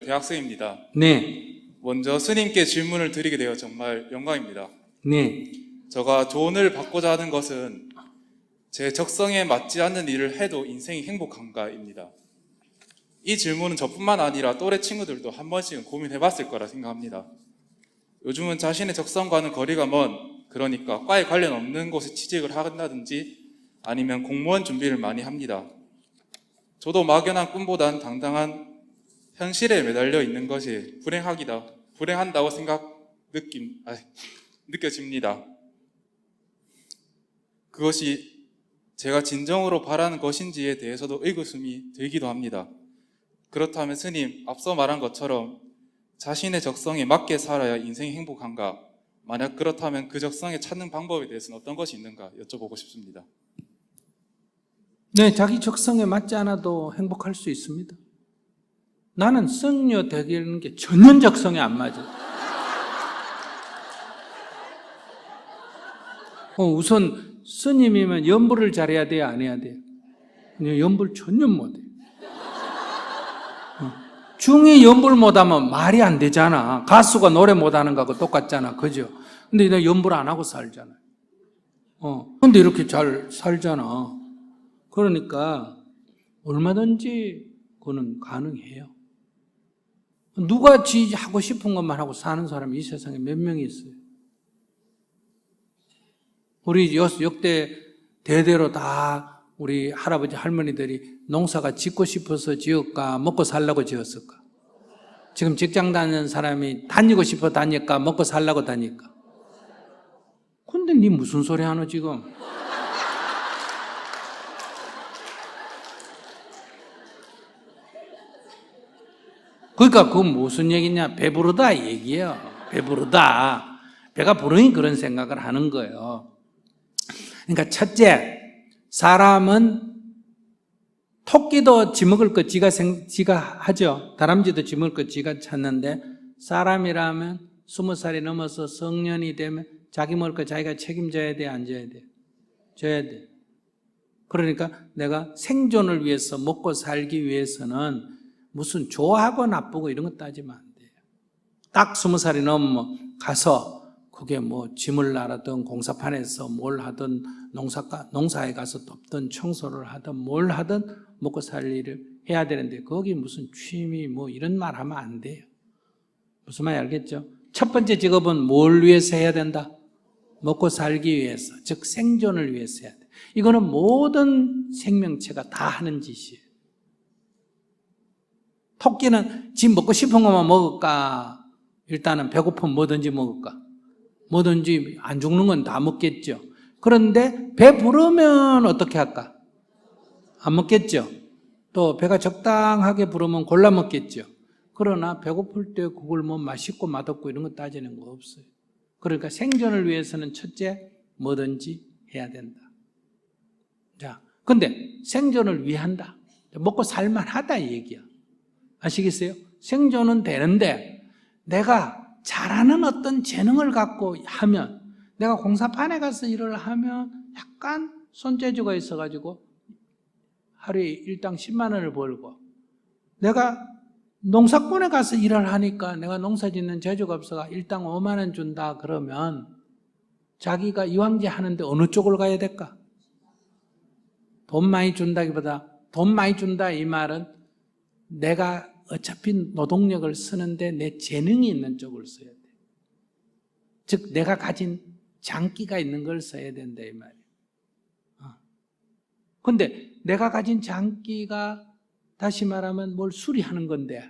대학생입니다. 네, 먼저 스님께 질문을 드리게 되어 정말 영광입니다. 네. 제가 조언을 받고자 하는 것은 제 적성에 맞지 않는 일을 해도 인생이 행복한가입니다. 이 질문은 저뿐만 아니라 또래 친구들도 한 번씩은 고민해 봤을 거라 생각합니다. 요즘은 자신의 적성과는 거리가 먼, 그러니까 과에 관련 없는 곳에 취직을 한다든지 아니면 공무원 준비를 많이 합니다. 저도 막연한 꿈보단 당당한 현실에 매달려 있는 것이 불행한다고 느껴집니다. 그것이 제가 진정으로 바라는 것인지에 대해서도 의구심이 들기도 합니다. 그렇다면 스님, 앞서 말한 것처럼 자신의 적성에 맞게 살아야 인생이 행복한가? 만약 그렇다면 그 적성에 찾는 방법에 대해서는 어떤 것이 있는가 여쭤보고 싶습니다. 네, 자기 적성에 맞지 않아도 행복할 수 있습니다. 나는 성녀 되는 게 전혀 적성에 안 맞아. 우선 스님이면 연불을 잘해야 돼요, 안 해야 돼요? 연불 전혀 못해. 중이 연불 못하면 말이 안 되잖아. 가수가 노래 못하는 거하고 똑같잖아, 그죠? 근데 나 연불 안 하고 살잖아. 근데 이렇게 잘 살잖아. 그러니까 얼마든지 그거는 가능해요. 누가 지 하고 싶은 것만 하고 사는 사람이 이 세상에 몇 명이 있어요? 우리 역대 대대로 다 우리 할아버지 할머니들이 농사가 짓고 싶어서 지었까 먹고 살라고 지었을까? 지금 직장 다니는 사람이 다니고 싶어 다닐까 먹고 살라고 다닐까? 근데 니 무슨 소리 하노 지금? 그러니까 그건 무슨 얘기냐? 배부르다 이 얘기예요. 배부르다. 배가 부르니 그런 생각을 하는 거예요. 그러니까 첫째, 사람은 토끼도 지 먹을 거 지가 하죠. 다람쥐도 지 먹을 거 지가 찾는데 사람이라면 20살이 넘어서 성년이 되면 자기 먹을 거 자기가 책임져야 돼, 안 져야 돼? 져야 돼. 그러니까 내가 생존을 위해서 먹고 살기 위해서는 무슨 좋아하고 나쁘고 이런 거 따지면 안 돼요. 딱 20살이 넘으면 가서 그게 뭐 짐을 나르든 공사판에서 뭘 하든 농사에 가서 돕든 청소를 하든 뭘 하든 먹고 살 일을 해야 되는데 거기 무슨 취미 뭐 이런 말 하면 안 돼요. 무슨 말인지 알겠죠? 첫 번째 직업은 뭘 위해서 해야 된다? 먹고 살기 위해서, 즉 생존을 위해서 해야 돼. 이거는 모든 생명체가 다 하는 짓이에요. 토끼는 지 먹고 싶은 것만 먹을까? 일단은 배고프면 뭐든지 먹을까? 뭐든지 안 죽는 건 다 먹겠죠. 그런데 배 부르면 어떻게 할까? 안 먹겠죠. 또 배가 적당하게 부르면 골라 먹겠죠. 그러나 배고플 때 그걸 뭐 맛있고 맛없고 이런 거 따지는 거 없어요. 그러니까 생존을 위해서는 첫째 뭐든지 해야 된다. 자, 근데 생존을 위한다. 먹고 살만하다 이 얘기야. 아시겠어요? 생존은 되는데 내가 잘하는 어떤 재능을 갖고 하면, 내가 공사판에 가서 일을 하면 약간 손재주가 있어가지고 하루에 일당 10만 원을 벌고, 내가 농사꾼에 가서 일을 하니까 내가 농사 짓는 재주가 없어가 일당 5만 원 준다 그러면 자기가 이왕제 하는데 어느 쪽을 가야 될까? 돈 많이 준다기보다, 돈 많이 준다 이 말은 내가 어차피 노동력을 쓰는데 내 재능이 있는 쪽을 써야 돼. 즉 내가 가진 장기가 있는 걸 써야 된다 이 말이에요. 근데 내가 가진 장기가 다시 말하면 뭘 수리하는 건데,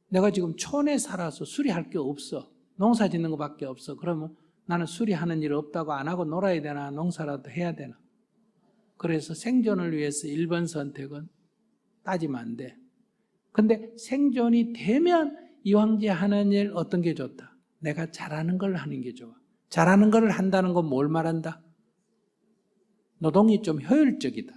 내가 지금 촌에 살아서 수리할 게 없어. 농사 짓는 것밖에 없어. 그러면 나는 수리하는 일 없다고 안 하고 놀아야 되나? 농사라도 해야 되나? 그래서 생존을 위해서 1번 선택은 따지면 안 돼. 근데 생존이 되면 이왕제 하는 일 어떤 게 좋다? 내가 잘하는 걸 하는 게 좋아. 잘하는 걸 한다는 건 뭘 말한다? 노동이 좀 효율적이다.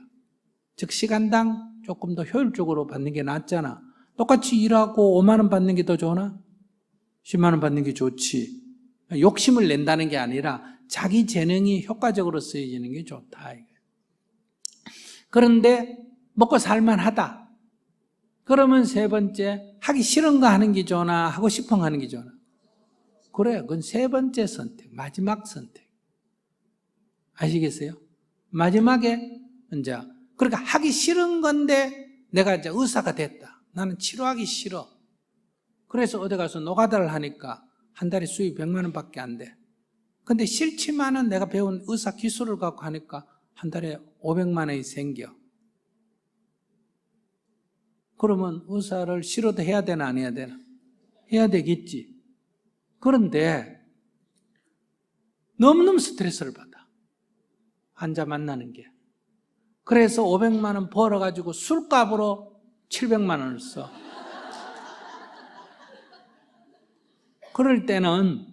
즉 시간당 조금 더 효율적으로 받는 게 낫잖아. 똑같이 일하고 5만 원 받는 게 더 좋으나? 10만 원 받는 게 좋지. 욕심을 낸다는 게 아니라 자기 재능이 효과적으로 쓰여지는 게 좋다. 그런데 먹고 살만하다. 그러면 세 번째, 하기 싫은 거 하는 게 좋나, 하고 싶은 거 하는 게 좋나? 그래, 그건 세 번째 선택, 마지막 선택. 아시겠어요? 마지막에, 이제, 그러니까 하기 싫은 건데, 내가 이제 의사가 됐다. 나는 치료하기 싫어. 그래서 어디 가서 노가다를 하니까, 한 달에 수입 100만 원밖에 안 돼. 근데 싫지만은 내가 배운 의사 기술을 갖고 하니까, 한 달에 500만 원이 생겨. 그러면 의사를 싫어도 해야 되나 안 해야 되나? 해야 되겠지. 그런데 너무너무 스트레스를 받아. 환자 만나는 게. 그래서 500만 원 벌어가지고 술값으로 700만 원을 써. 그럴 때는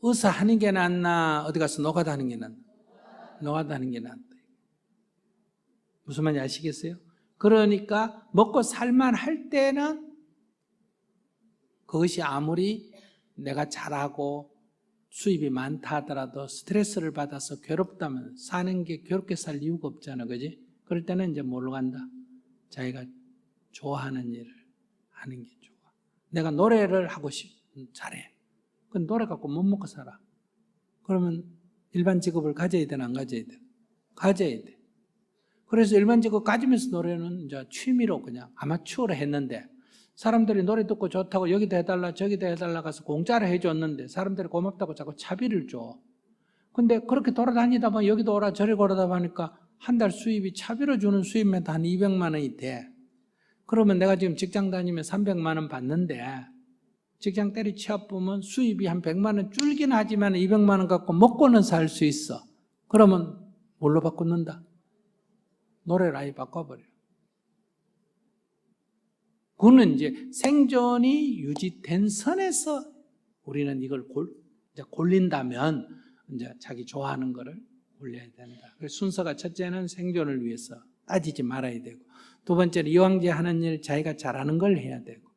의사 하는 게 낫나 어디 가서 노가다 하는 게 낫나? 노가다 하는 게 낫다. 무슨 말인지 아시겠어요? 그러니까 먹고 살만 할 때는 그것이 아무리 내가 잘하고 수입이 많다 하더라도 스트레스를 받아서 괴롭다면 사는 게 괴롭게 살 이유가 없잖아, 그지? 그럴 때는 이제 뭘로 간다? 자기가 좋아하는 일을 하는 게 좋아. 내가 노래를 하고 잘해. 그럼 노래 갖고 못 먹고 살아. 그러면 일반 직업을 가져야 되나 안 가져야 돼? 가져야 돼. 그래서 일반 직업 가지면서 노래는 이제 취미로 그냥 아마추어로 했는데 사람들이 노래 듣고 좋다고 여기도 해달라 저기도 해달라 가서 공짜로 해줬는데 사람들이 고맙다고 자꾸 차비를 줘. 근데 그렇게 돌아다니다 보면 여기도 오라 저리 오라다 보니까 한 달 수입이 차비로 주는 수입만 한 200만 원이 돼. 그러면 내가 지금 직장 다니면 300만 원 받는데 직장 때리 취업 보면 수입이 한 100만 원 줄긴 하지만 200만 원 갖고 먹고는 살 수 있어. 그러면 뭘로 바꾸는다? 노래를 아예 바꿔버려. 그거는 이제 생존이 유지된 선에서 우리는 이걸 이제 골린다면 이제 자기 좋아하는 거를 골려야 된다. 그래서 순서가 첫째는 생존을 위해서 따지지 말아야 되고, 두 번째는 이왕제 하는 일 자기가 잘하는 걸 해야 되고,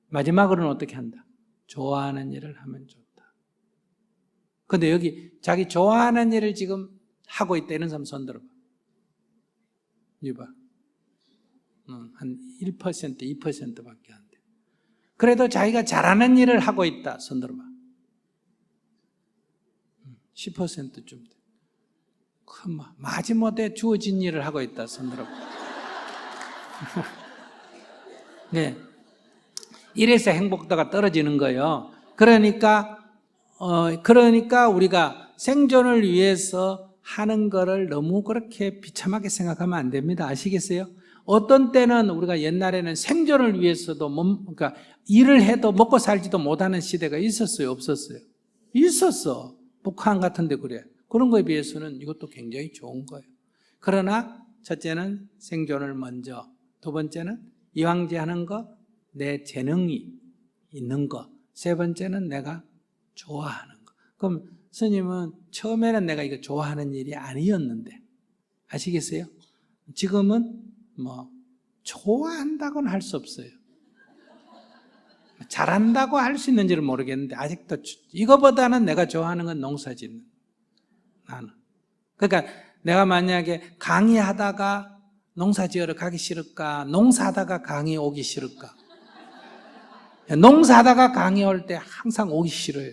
마지막으로는 어떻게 한다? 좋아하는 일을 하면 좋다. 근데 여기 자기 좋아하는 일을 지금 하고 있다 이런 사람 손 들어봐. 이봐. 한 1%, 2%밖에 안 돼. 그래도 자기가 잘하는 일을 하고 있다. 손 들어봐. 10%쯤 돼. 마지못해 주어진 일을 하고 있다. 손 들어봐. 네. 이래서 행복도가 떨어지는 거예요. 그러니까 우리가 생존을 위해서 하는 거를 너무 그렇게 비참하게 생각하면 안 됩니다. 아시겠어요? 어떤 때는 우리가 옛날에는 생존을 위해서도 그러니까 일을 해도 먹고 살지도 못하는 시대가 있었어요? 없었어요? 있었어. 북한 같은 데 그래. 그런 거에 비해서는 이것도 굉장히 좋은 거예요. 그러나 첫째는 생존을 먼저, 두 번째는 이왕제하는 거, 내 재능이 있는 거, 세 번째는 내가 좋아하는 거. 그럼 스님은 처음에는 내가 이거 좋아하는 일이 아니었는데, 아시겠어요? 지금은 좋아한다고는 할 수 없어요. 잘한다고 할 수 있는지를 모르겠는데, 아직도 이거보다는 내가 좋아하는 건 농사 짓는. 나는. 그러니까 내가 만약에 강의하다가 농사 지으러 가기 싫을까? 농사하다가 강의 오기 싫을까? 농사하다가 강의 올 때 항상 오기 싫어요.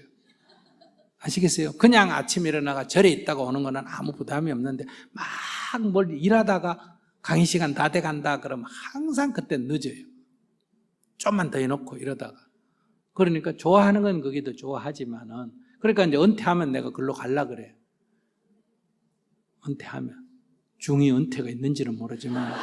아시겠어요? 그냥 아침에 일어나가 절에 있다가 오는 거는 아무 부담이 없는데 막 뭘 일하다가 강의 시간 다 돼간다 그러면 항상 그때 늦어요. 좀만 더 해놓고 이러다가. 그러니까 좋아하는 건 거기도 좋아하지만은, 그러니까 이제 은퇴하면 내가 글로 갈라 그래. 은퇴하면. 중이 은퇴가 있는지는 모르지만.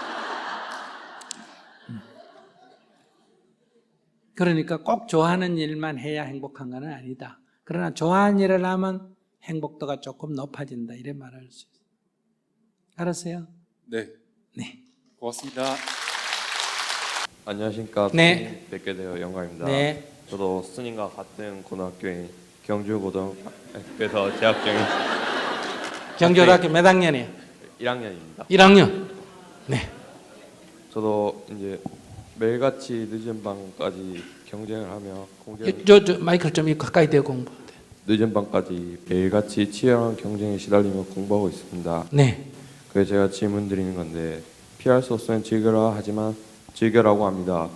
그러니까 꼭 좋아하는 일만 해야 행복한 건 아니다. 그러나 좋아하는 일을 하면 행복도가 조금 높아진다. 이래 말할 수 있어요. 알았어요? 네. 네. 고맙습니다. 안녕하십니까. 네. 스님 뵙게 되어 영광입니다. 네. 저도 스님과 같은 고등학교인 경주고등학교에서 재학 중인 경주고등학교 몇 학년이에요? 1학년입니다. 1학년. 네. 저도 이제 매일같이 늦은 밤까지 경쟁을 하며 저 마이크를 좀 가까이 대고 공부해요. 늦은 밤까지 매일같이 치열한 경쟁에 시달리며 공부하고 있습니다. 네. 그래서 제가 질문 드리는 건데, 피할 수 없으면 즐겨라 하지만 즐겨라고 합니다.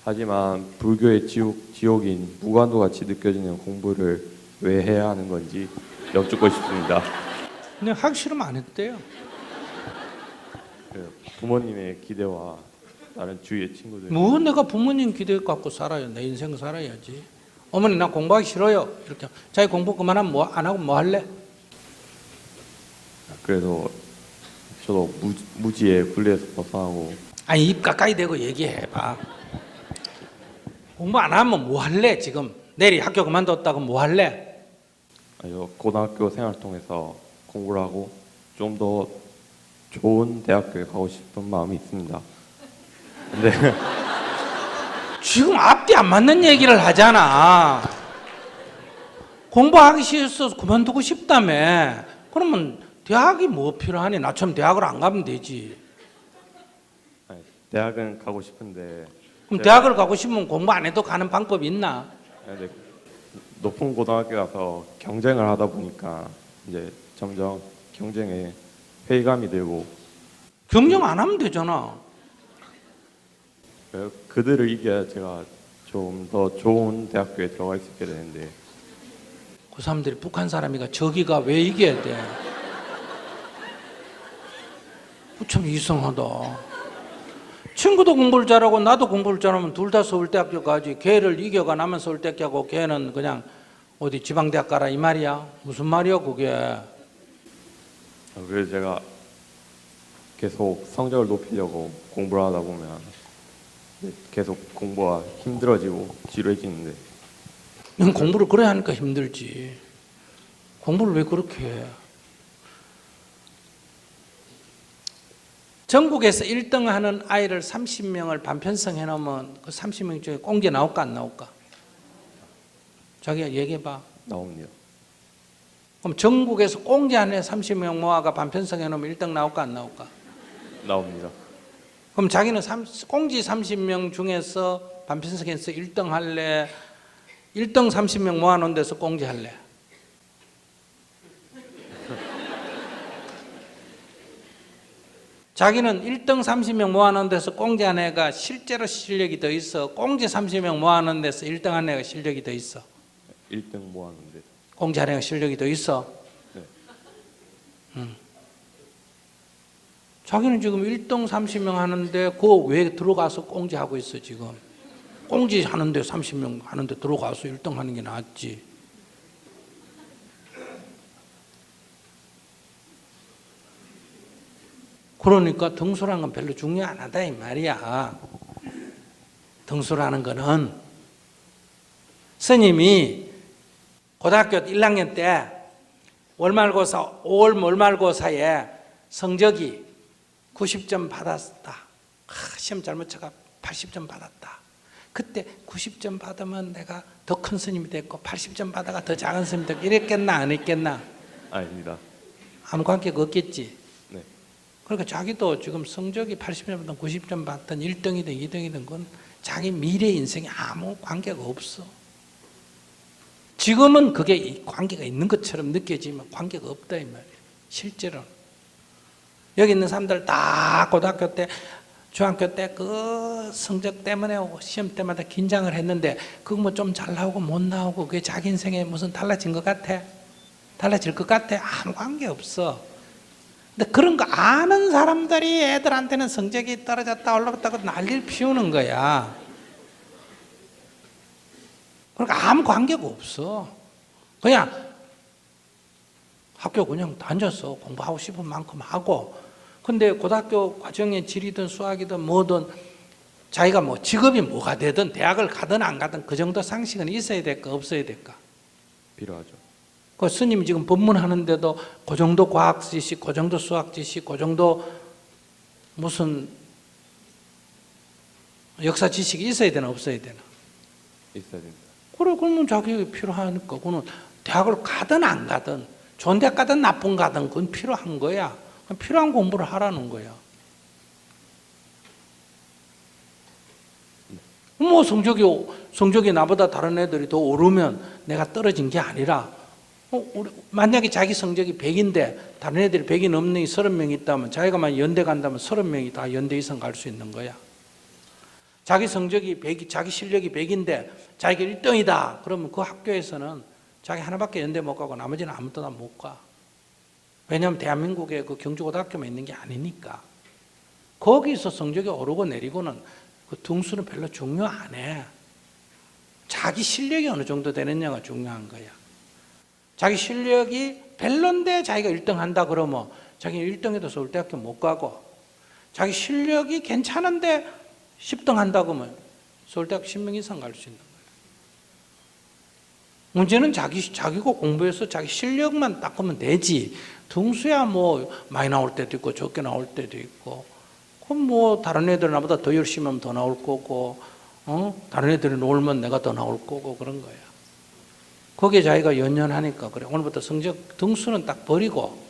하지만 불교의 지옥인 무간도 같이 느껴지는 공부를 왜 해야 하는 건지 여쭙고 싶습니다. 근데 하기 싫으면 안 했대요. 부모님의 기대와 다른 주위의 친구들 뭐 내가 부모님 기대 갖고 살아요. 내 인생 살아야지. 어머니 나 공부하기 싫어요. 이렇게 자기 공부 그만하면 뭐 안 하고 뭐 할래? 그래도 저도 무지의 굴레에서 벗어나고 아니 입 가까이 대고 얘기해봐. 공부 안 하면 뭐 할래 지금? 내일 학교 그만뒀다고 뭐 할래? 고등학교 생활 통해서 공부를 하고 좀 더 좋은 대학교에 가고 싶은 마음이 있습니다. 근데 지금 앞뒤 안 맞는 얘기를 하잖아. 공부하기 싫어서 그만두고 싶다며. 그러면 대학이 뭐 필요하니? 나처럼 대학을 안 가면 되지. 대학은 가고 싶은데 그럼 대학을 가고 싶으면 공부 안 해도 가는 방법이 있나? 근데 높은 고등학교 가서 경쟁을 하다 보니까 이제 점점 경쟁에 회의감이 들고 경쟁 안 하면 되잖아. 그들을 이겨야 제가 좀 더 좋은 대학교에 들어갈 수 있게 되는데 그 사람들이 북한 사람이가 저기가 왜 이겨야 돼? 참 이상하다. 친구도 공부를 잘하고 나도 공부를 잘하면 둘 다 서울대학교 가지. 걔를 이겨가 나면 서울대학교 가고 걔는 그냥 어디 지방대학 가라 이 말이야. 무슨 말이야 그게. 그래서 제가 계속 성적을 높이려고 공부를 하다 보면 계속 공부가 힘들어지고 지루해지는데 넌 공부를 그래 하니까 힘들지. 공부를 왜 그렇게 해? 전국에서 1등 하는 아이를 30명을 반편성 해놓으면 그 30명 중에 꽁지 나올까 안 나올까? 자기가 얘기해봐. 나옵니다. 그럼 전국에서 꽁지 안에 30명 모아가 반편성 해놓으면 1등 나올까 안 나올까? 나옵니다. 그럼 자기는 꽁지 30명 중에서 반편성해서 1등 할래? 1등 30명 모아놓은 데서 꽁지 할래? 자기는 1등 30명 모아놓은 데서 꽁지 한 애가 실제로 실력이 더 있어? 꽁지 30명 모아놓은 데서 1등 한 애가 실력이 더 있어? 1등 모았는데 꽁지 한 애가 실력이 더 있어? 네. 자기는 지금 1등 30명 하는데 그거 왜 들어가서 꽁지 하고 있어 지금? 꽁지 하는데 30명 하는데 들어가서 1등 하는 게 낫지. 그러니까 등수라는 건 별로 중요 안 하다 이 말이야. 등수라는 거는 스님이 고등학교 1학년 때 월말고사 5월 월말고사에 성적이 90점 받았다. 시험 잘못 쳐가 80점 받았다. 그때 90점 받으면 내가 더 큰 스님이 됐고 80점 받아가 더 작은 스님이 됐고 이랬겠나 안 했겠나? 아닙니다. 아무 관계가 없겠지. 네. 그러니까 자기도 지금 성적이 80점 받든 90점 받든 1등이든 2등이든 건 자기 미래 인생에 아무 관계가 없어. 지금은 그게 관계가 있는 것처럼 느껴지면 관계가 없다 이 말이에요. 실제로는. 여기 있는 사람들 다 고등학교 때 중학교 때 그 성적 때문에 시험 때마다 긴장을 했는데 그거 뭐 좀 잘 나오고 못 나오고 그게 자기 인생에 무슨 달라진 것 같아? 달라질 것 같아? 아무 관계 없어. 근데 그런 거 아는 사람들이 애들한테는 성적이 떨어졌다 올라갔다고 난리를 피우는 거야. 그러니까 아무 관계가 없어. 그냥 학교 그냥 다녀서 공부하고 싶은 만큼 하고. 근데 고등학교 과정의 지리든 수학이든 뭐든 자기가 뭐 직업이 뭐가 되든 대학을 가든 안 가든 그 정도 상식은 있어야 될까 없어야 될까? 필요하죠. 그 스님이 지금 법문하는데도 그 정도 과학 지식, 그 정도 수학 지식, 그 정도 무슨 역사 지식이 있어야 되나 없어야 되나? 있어야 됩니다. 그래, 그러면 자격이 필요하니까 그는 대학을 가든 안 가든 좋은 대학 가든 나쁜 가든 그건 필요한 거야. 필요한 공부를 하라는 거야. 뭐 성적이 나보다 다른 애들이 더 오르면 내가 떨어진 게 아니라 만약에 자기 성적이 100인데 다른 애들이 100이 넘는 30명이 있다면 자기가 만약 연대 간다면 30명이 다 연대 이상 갈 수 있는 거야. 자기 성적이 100, 자기 실력이 100인데 자기가 1등이다. 그러면 그 학교에서는 자기 하나밖에 연대 못 가고 나머지는 아무 데나 못 가. 왜냐하면 대한민국의 그 경주고등학교만 있는 게 아니니까. 거기서 성적이 오르고 내리고는 그 등수는 별로 중요 안 해. 자기 실력이 어느 정도 되느냐가 중요한 거야. 자기 실력이 별론데 자기가 1등 한다 그러면 자기는 1등해도 서울대학교 못 가고, 자기 실력이 괜찮은데 10등 한다 그러면 서울대학교 10명 이상 갈 수 있는 거야. 문제는 자기가 공부해서 자기 실력만 닦으면 되지. 등수야 뭐 많이 나올 때도 있고 적게 나올 때도 있고, 그럼 뭐 다른 애들 나보다 더 열심히 하면 더 나올 거고, 다른 애들이 놀면 내가 더 나올 거고 그런 거야. 거기에 자기가 연연하니까 그래. 오늘부터 성적 등수는 딱 버리고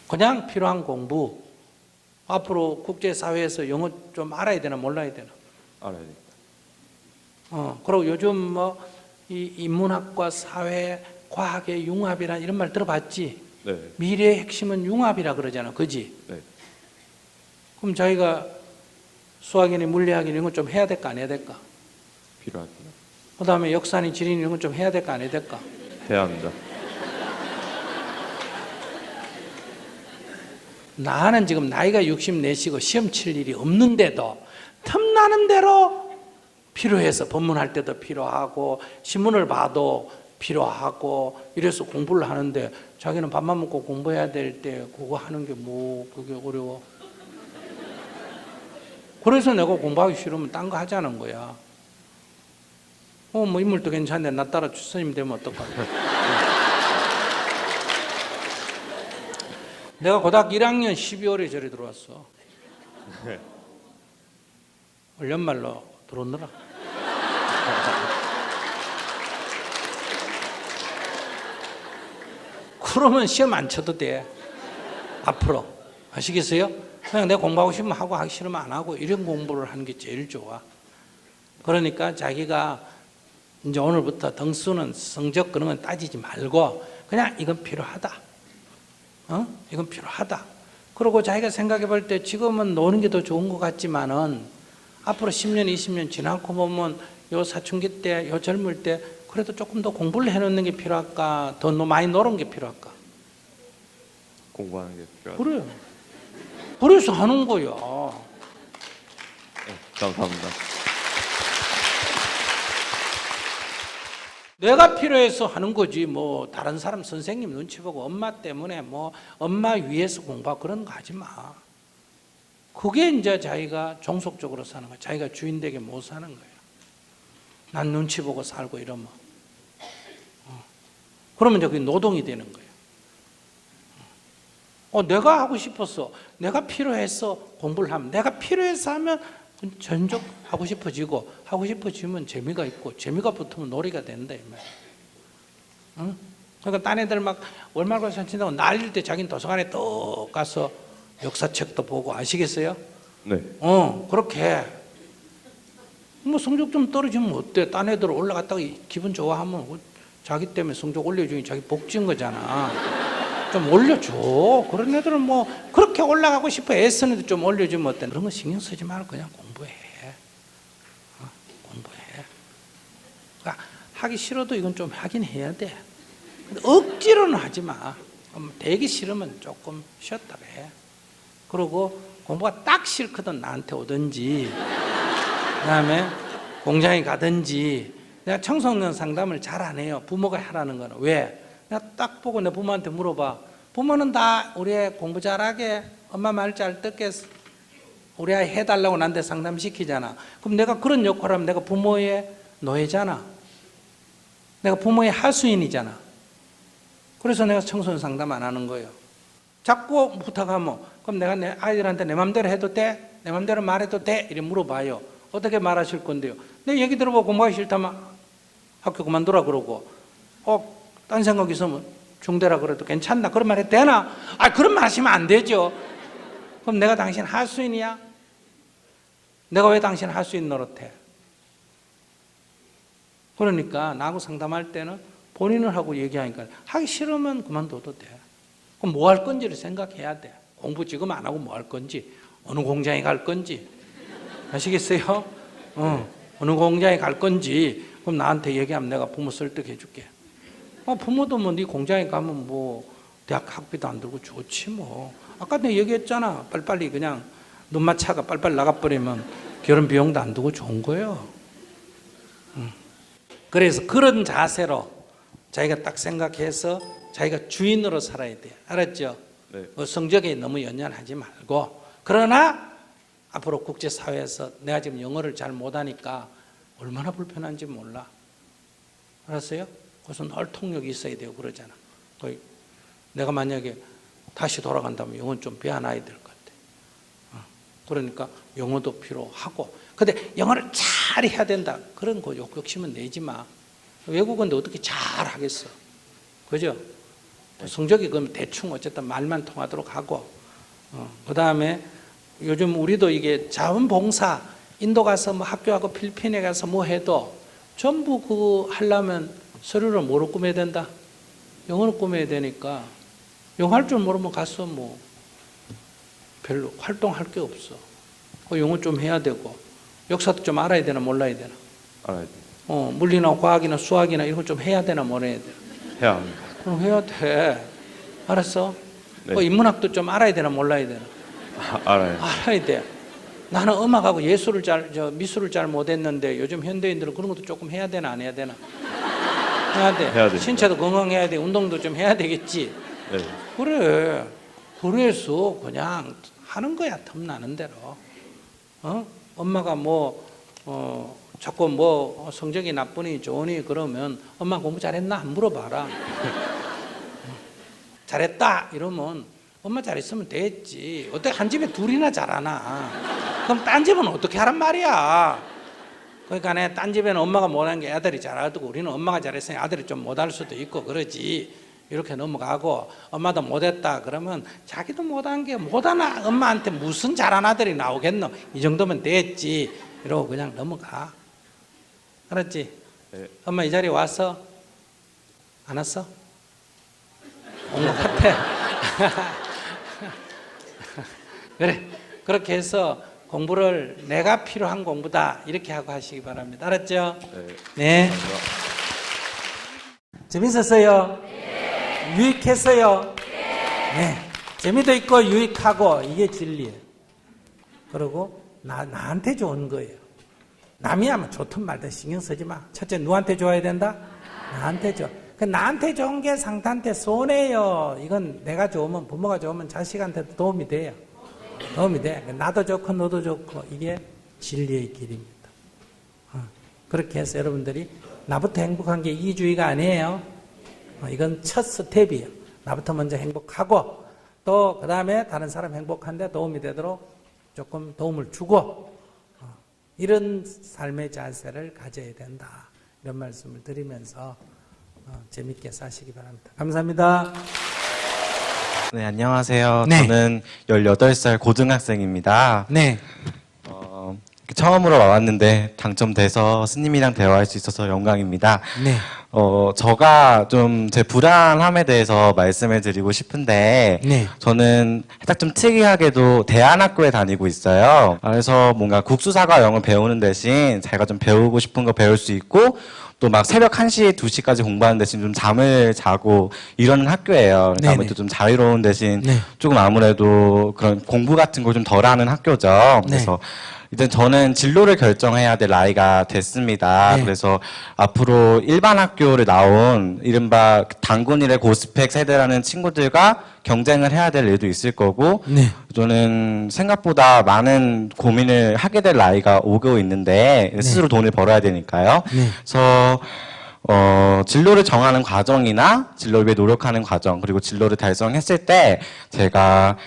그냥 필요한 공부. 앞으로 국제사회에서 영어 좀 알아야 되나 몰라야 되나? 알아야 됩니다. 그리고 요즘 뭐 이 인문학과 사회, 과학의 융합이라 이런 말 들어봤지? 네. 미래의 핵심은 융합이라 그러잖아, 그지? 네. 그럼 자기가 수학이니 물리학이니 이런 건 좀 해야 될까 안 해야 될까? 필요합니다. 그 다음에 역사니 지리니 이런 건 좀 해야 될까 안 해야 될까? 해야 합니다. 나는 지금 나이가 64시고 시험 칠 일이 없는데도 틈나는 대로 필요해서 법문할 때도 필요하고 신문을 봐도 필요하고 이래서 공부를 하는데, 자기는 밥만 먹고 공부해야 될 때 그거 하는 게 뭐 그게 어려워. 그래서 내가 공부하기 싫으면 딴 거 하자는 거야. 뭐 인물도 괜찮은데 나 따라 주스님 되면 어떡하냐. 내가 고등학교 1학년 12월에 절에 들어왔어. 연말로 들어오느라. 그러면 시험 안 쳐도 돼. 앞으로. 아시겠어요? 그냥 내가 공부하고 싶으면 하고 하기 싫으면 안 하고 이런 공부를 하는 게 제일 좋아. 그러니까 자기가 이제 오늘부터 등수는 성적 그런 건 따지지 말고 그냥 이건 필요하다. 이건 필요하다. 그리고 자기가 생각해 볼 때 지금은 노는 게 더 좋은 것 같지만은 앞으로 10년, 20년 지나고 보면 요 사춘기 때, 요 젊을 때 그래도 조금 더 공부를 해놓는 게 필요할까? 더 많이 노는 게 필요할까? 공부하는 게 필요합니다. 그래요. 그래서 하는 거야. 네, 감사합니다. 내가 필요해서 하는 거지 뭐 다른 사람 선생님 눈치 보고 엄마 때문에 뭐 엄마 위해서 공부하고 그런 거 하지 마. 그게 이제 자기가 종속적으로 사는 거야. 자기가 주인 되게 못 사는 거야. 난 눈치 보고 살고 이러면. 그러면 이제 그게 노동이 되는 거야. 내가 하고 싶었어. 내가 필요해서 공부를 하면, 내가 필요해서 하면 전적 하고 싶어지고, 하고 싶어지면 재미가 있고, 재미가 붙으면 놀이가 된다 이 말이야. 그러니까 딴 애들 막 월말고사 친다고 날릴 때 자기는 도서관에 또 가서 역사책도 보고, 아시겠어요? 네. 그렇게 뭐 성적 좀 떨어지면 어때? 딴 애들 올라갔다가 기분 좋아하면 자기 때문에 성적 올려주니 자기 복지인 거잖아. 좀 올려줘. 그런 애들은 뭐 그렇게 올라가고 싶어 애쓰는데 좀 올려주면 어때? 그런 거 신경 쓰지 말고 그냥 공부해. 공부해. 그러니까 하기 싫어도 이건 좀 하긴 해야 돼. 근데 억지로는 하지 마. 되게 싫으면 조금 쉬었다 해. 그리고 공부가 딱 싫거든 나한테 오든지, 그 다음에 공장에 가든지. 내가 청소년 상담을 잘 안 해요. 부모가 하라는 거는. 왜? 내가 딱 보고 내 부모한테 물어봐. 부모는 다 우리 애 공부 잘하게, 엄마 말 잘 듣게 우리 아이 해달라고 나한테 상담시키잖아. 그럼 내가 그런 역할을 하면 내가 부모의 노예잖아. 내가 부모의 하수인이잖아. 그래서 내가 청소년 상담 안 하는 거예요. 자꾸 부탁하면 그럼 내가 내 아이들한테 내 맘대로 해도 돼? 내 맘대로 말해도 돼? 이렇게 물어봐요. 어떻게 말하실 건데요? 내 얘기 들어보고 공부하기 싫다면 학교 그만두라 그러고, 딴 생각 있으면 중대라 그래도 괜찮나? 그런 말 해도 되나? 그런 말 하시면 안 되죠. 그럼 내가 당신 하수인이야? 내가 왜 당신 하수인 노릇해? 그러니까 나하고 상담할 때는 본인을 하고 얘기하니까 하기 싫으면 그만둬도 돼. 그럼 뭐 할 건지를 생각해야 돼. 공부 지금 안 하고 뭐 할 건지, 어느 공장에 갈 건지. 아시겠어요? 어느 공장에 갈 건지 그럼 나한테 얘기하면 내가 부모 설득해 줄게. 부모도 뭐 네 공장에 가면 뭐 대학 학비도 안 들고 좋지 뭐. 아까 내가 얘기했잖아. 빨리빨리 그냥 눈만 차가 빨리빨리 나가버리면 결혼 비용도 안 들고 좋은 거예요. 그래서 그런 자세로 자기가 딱 생각해서 자기가 주인으로 살아야 돼. 알았죠? 네. 성적에 너무 연연하지 말고. 그러나 앞으로 국제사회에서 내가 지금 영어를 잘 못하니까 얼마나 불편한지 몰라. 알았어요? 그래서 늘 통역이 있어야 되고 그러잖아. 내가 만약에 다시 돌아간다면 영어는 좀 배워놔야 될 것 같아. 그러니까 영어도 필요하고. 근데 영어를 잘 해야 된다. 그런 거 욕심은 내지 마. 외국어인데 어떻게 잘 하겠어. 그죠? 성적이 그럼 대충 어쨌든 말만 통하도록 하고. 그 다음에 요즘 우리도 이게 자원봉사, 인도 가서 뭐 학교하고 필리핀에 가서 뭐 해도 전부 그거 하려면 서류를 뭐로 꾸며야 된다? 영어로 꾸며야 되니까 영어 할 줄 모르면 가서 뭐 별로 활동할 게 없어. 영어 좀 해야 되고 역사도 좀 알아야 되나 몰라야 되나? 알아야 돼. 물리나 과학이나 수학이나 이런 걸 좀 해야 되나 몰라야 되나? 해야 합니다. 그럼 해야 돼. 알았어? 네. 인문학도 좀 알아야 되나 몰라야 되나? 알아요. 알아야 돼. 나는 음악하고 예술을 미술을 잘 못했는데 요즘 현대인들은 그런 것도 조금 해야 되나 안 해야 되나? 해야 돼. 해야 됩니다. 신체도 건강해야 돼. 운동도 좀 해야 되겠지. 네. 그래. 그래서 그냥 하는 거야. 틈나는 대로. 엄마가 자꾸 성적이 나쁘니 좋으니 그러면 엄마 공부 잘했나? 안 물어봐라. 잘했다 이러면 엄마 잘했으면 됐지. 어떻게 한 집에 둘이나 잘하나? 그럼 딴 집은 어떻게 하란 말이야? 그러니까 딴 집에는 엄마가 못한 게 아들이 잘하고 우리는 엄마가 잘했으니 아들이 좀 못할 수도 있고 그러지. 이렇게 넘어가고 엄마도 못했다 그러면 자기도 못한 게 못하나 엄마한테 무슨 잘한 아들이 나오겠노? 이 정도면 됐지. 이러고 그냥 넘어가. 알았지? 네. 엄마 이 자리에 왔어? 안 왔어? 온 것 같아. 그래. 그렇게 해서 공부를 내가 필요한 공부다. 이렇게 하고 하시기 바랍니다. 알았죠? 네. 네. 재밌었어요? 네. 유익했어요? 네. 재미도 있고 유익하고 이게 진리예요. 그리고 나한테 좋은 거예요. 남이 하면 좋든 말든 신경 쓰지 마. 첫째 누구한테 좋아야 된다? 나한테 좋아. 나한테 좋은 게 상대한테 손해요. 이건 내가 좋으면 부모가 좋으면 자식한테도 도움이 돼요. 도움이 돼. 나도 좋고 너도 좋고 이게 진리의 길입니다. 그렇게 해서 여러분들이 나부터 행복한 게 이기주의가 아니에요. 이건 첫 스텝이에요. 나부터 먼저 행복하고 또 그 다음에 다른 사람 행복한데 도움이 되도록 조금 도움을 주고 이런 삶의 자세를 가져야 된다. 이런 말씀을 드리면서 재밌게 사시기 바랍니다. 감사합니다. 네, 안녕하세요. 네. 저는 18살 고등학생입니다. 네. 처음으로 와봤는데 당첨돼서 스님이랑 대화할 수 있어서 영광입니다. 네. 제가 좀 제 불안함에 대해서 말씀을 드리고 싶은데, 네. 저는 딱 좀 특이하게도 대안학교에 다니고 있어요. 그래서 뭔가 국수사과 영어 배우는 대신 제가 좀 배우고 싶은 거 배울 수 있고, 또 막 새벽 1시, 2시까지 공부하는 대신 좀 잠을 자고 이러는 학교예요. 그러니까 아무래도 좀 자유로운 대신 네. 조금 아무래도 그런 공부 같은 걸 좀 덜하는 학교죠. 그래서 이제 저는 진로를 결정해야 될 나이가 됐습니다. 네. 그래서 앞으로 일반 학교를 나온 이른바 단군일의 고스펙 세대라는 친구들과 경쟁을 해야 될 일도 있을 거고, 네. 저는 생각보다 많은 고민을 하게 될 나이가 오고 있는데 스스로 돈을 벌어야 되니까요. 네. 그래서 진로를 정하는 과정이나 진로를 위해 노력하는 과정, 그리고 진로를 달성했을 때 제가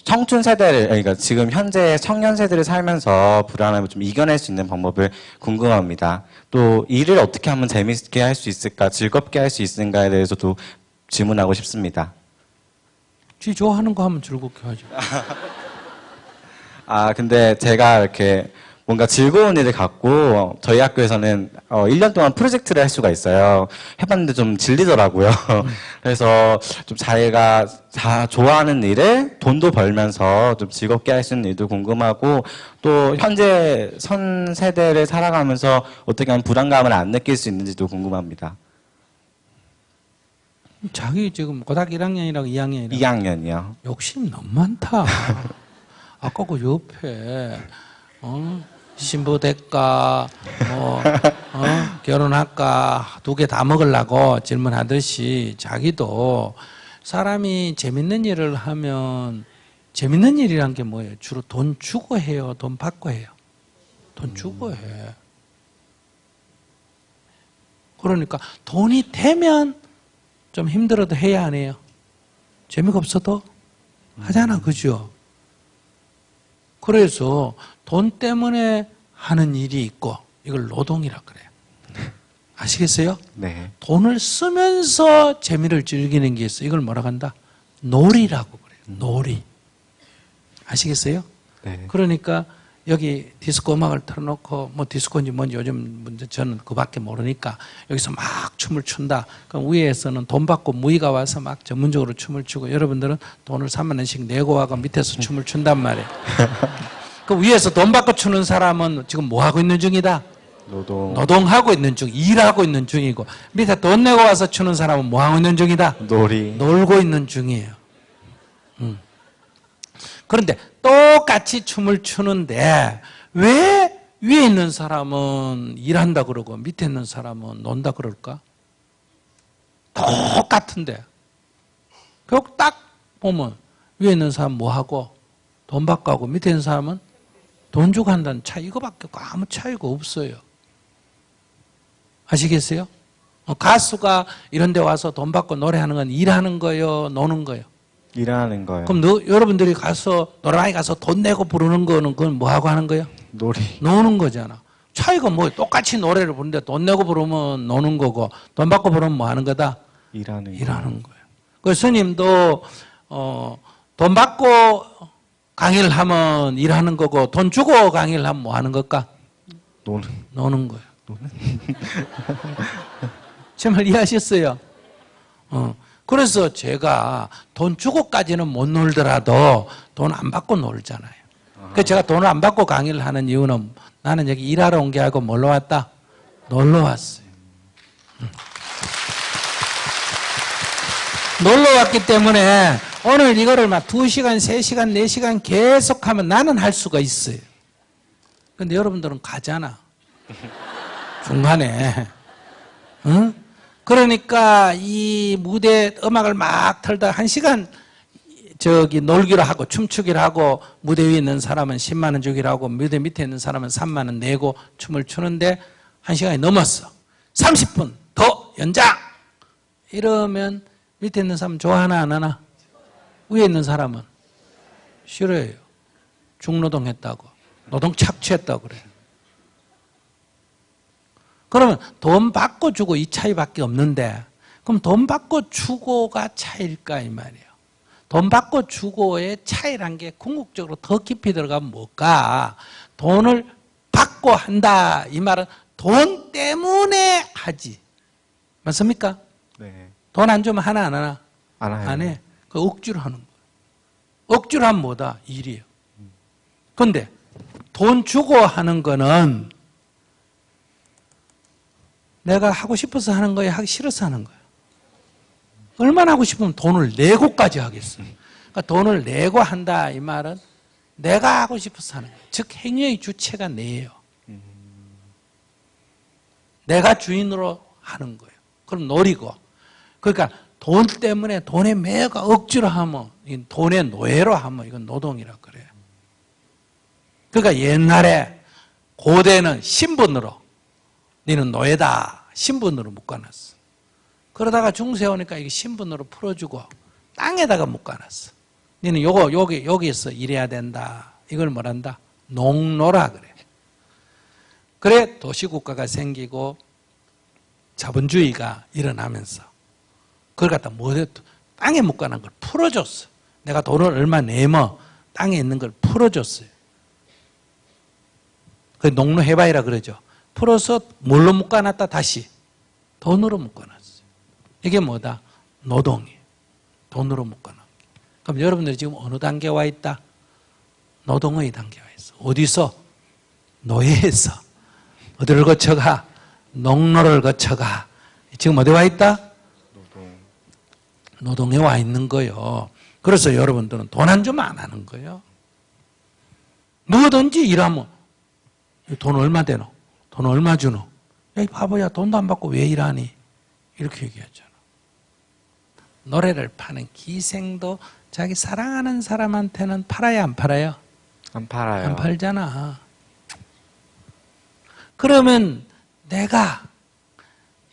청춘 세대를, 그러니까 지금 현재 청년 세대를 살면서 불안함을 좀 이겨낼 수 있는 방법을 궁금합니다. 또 일을 어떻게 하면 재밌게 할 수 있을까, 즐겁게 할 수 있을까에 대해서도 질문하고 싶습니다. 쥐 좋아하는 거 하면 즐겁게 하죠. 근데 제가 이렇게 뭔가 즐거운 일을 갖고 저희 학교에서는 1년 동안 프로젝트를 할 수가 있어요. 해봤는데 좀 질리더라고요. 그래서 좀 자기가 다 좋아하는 일을 돈도 벌면서 좀 즐겁게 할 수 있는 일도 궁금하고 또 현재 선 세대를 살아가면서 어떻게 하면 불안감을 안 느낄 수 있는지도 궁금합니다. 자기 지금 고등학교 1학년이라고 2학년이라고 2학년이요. 욕심 너무 많다. 아까 그 옆에 신부 될까 결혼할까 2개 다 먹으려고 질문하듯이 자기도 사람이 재밌는 일을 하면 재밌는 일이란 게 뭐예요? 주로 돈 주고 해요? 돈 받고 해요? 돈 주고 해. 그러니까 돈이 되면 좀 힘들어도 해야 안 해요? 재미가 없어도 하잖아, 그죠? 그래서 돈 때문에 하는 일이 있고 이걸 노동이라 그래요. 아시겠어요? 네. 돈을 쓰면서 재미를 즐기는 게 있어. 이걸 뭐라고 한다? 놀이라고 그래요. 놀이. 아시겠어요? 네. 그러니까 여기 디스코 음악을 틀어놓고 뭐 디스코인지 뭔지 요즘 저는 그밖에 모르니까 여기서 막 춤을 춘다. 그럼 위에서는 돈 받고 무의가 와서 막 전문적으로 춤을 추고 여러분들은 돈을 3만 원씩 내고 와가 밑에서 춤을 춘단 말이에요. 그 위에서 돈 받고 추는 사람은 지금 뭐 하고 있는 중이다? 노동하고 있는 중, 일하고 있는 중이고 밑에 돈 내고 와서 추는 사람은 뭐 하고 있는 중이다? 놀고 있는 중이에요. 그런데 똑같이 춤을 추는데 왜 위에 있는 사람은 일한다 그러고 밑에 있는 사람은 논다 그럴까? 똑같은데 결국 딱 보면 위에 있는 사람 뭐 하고 돈 받고 하고 밑에 있는 사람은 돈 주고 한다는 차이 이거밖에 없고 아무 차이가 없어요. 아시겠어요? 가수가 이런 데 와서 돈 받고 노래하는 건 일하는 거예요? 노는 거예요? 일하는 거예요. 그럼 여러분들이 가서 노래방에 가서 돈 내고 부르는 거는 그건 뭐 하고 하는 거예요? 노는 거잖아. 차이가 뭐 똑같이 노래를 부르는데 돈 내고 부르면 노는 거고 돈 받고 부르면 뭐 하는 거다? 일하는 거예요. 그 스님도 돈 받고 강의를 하면 일하는 거고 돈 주고 강의를 하면 뭐 하는 걸까? 노는 거예요. 정말 이해하셨어요? 그래서 제가 돈 주고까지는 못 놀더라도 돈 안 받고 놀잖아요. 그래서 제가 돈을 안 받고 강의를 하는 이유는 나는 여기 일하러 온 게 아니고 뭘로 왔다? 놀러 왔어요. 놀러 왔기 때문에 오늘 이거를 막 2시간, 3시간, 4시간 계속 하면 나는 할 수가 있어요. 근데 여러분들은 가잖아. 중간에. 응? 그러니까 이 무대 음악을 막 틀다 1시간 놀기로 하고 춤추기로 하고 무대 위에 있는 사람은 10만 원 주기로 하고 무대 밑에 있는 사람은 3만 원 내고 춤을 추는데 1시간이 넘었어. 30분 더 연장! 이러면 밑에 있는 사람은 좋아하나 안 하나? 위에 있는 사람은 싫어해요. 중노동했다고. 노동 착취했다고 그래요. 그러면 돈 받고 주고 이 차이밖에 없는데 그럼 돈 받고 주고가 차이일까 이 말이에요. 돈 받고 주고의 차이란 게 궁극적으로 더 깊이 들어가면 뭘까? 돈을 받고 한다 이 말은 돈 때문에 하지. 맞습니까? 네. 돈 안 주면 하나 안 하나? 안 해. 그 억지로 하는 거예요. 억지로 하면 뭐다? 일이에요. 그런데 돈 주고 하는 거는 내가 하고 싶어서 하는 거야? 하기 싫어서 하는 거야? 얼마나 하고 싶으면 돈을 내고까지 하겠어. 그러니까 돈을 내고 한다 이 말은 내가 하고 싶어서 하는 거예요. 즉 행위의 주체가 내예요. 내가 주인으로 하는 거예요. 그럼 놀이고. 그러니까 돈 때문에 돈의 매가 억지로 하면 돈의 노예로 하면 이건 노동이라 그래요. 그러니까 옛날에 고대는 신분으로 너는 노예다. 신분으로 묶어놨어. 그러다가 중세 오니까 이게 신분으로 풀어주고 땅에다가 묶어놨어. 너는 여기에서 일해야 된다. 이걸 뭐란다? 농노라 그래. 그래 도시국가가 생기고 자본주의가 일어나면서 그걸 갖다 땅에 묶어놓은 걸 풀어줬어. 내가 돈을 얼마 내면 땅에 있는 걸 풀어줬어요. 그 농로 해봐이라 그러죠. 풀어서 뭘로 묶어놨다 다시 돈으로 묶어놨어요. 이게 뭐다? 노동이에요. 돈으로 묶어놨기. 그럼 여러분들이 지금 어느 단계에 와 있다? 노동의 단계에 와 있어. 어디서? 노예에서. 어디를 거쳐가? 농로를 거쳐가. 지금 어디 와 있다? 노동에 와 있는 거예요. 그래서 여러분들은 돈 안 주면 안 하는 거예요. 누구든지 일하면 돈 얼마 되노? 돈 얼마 주노? 야, 이 바보야, 돈도 안 받고 왜 일하니? 이렇게 얘기하잖아. 노래를 파는 기생도 자기 사랑하는 사람한테는 팔아야 안 팔아요? 안 팔아요. 안 팔잖아. 그러면 내가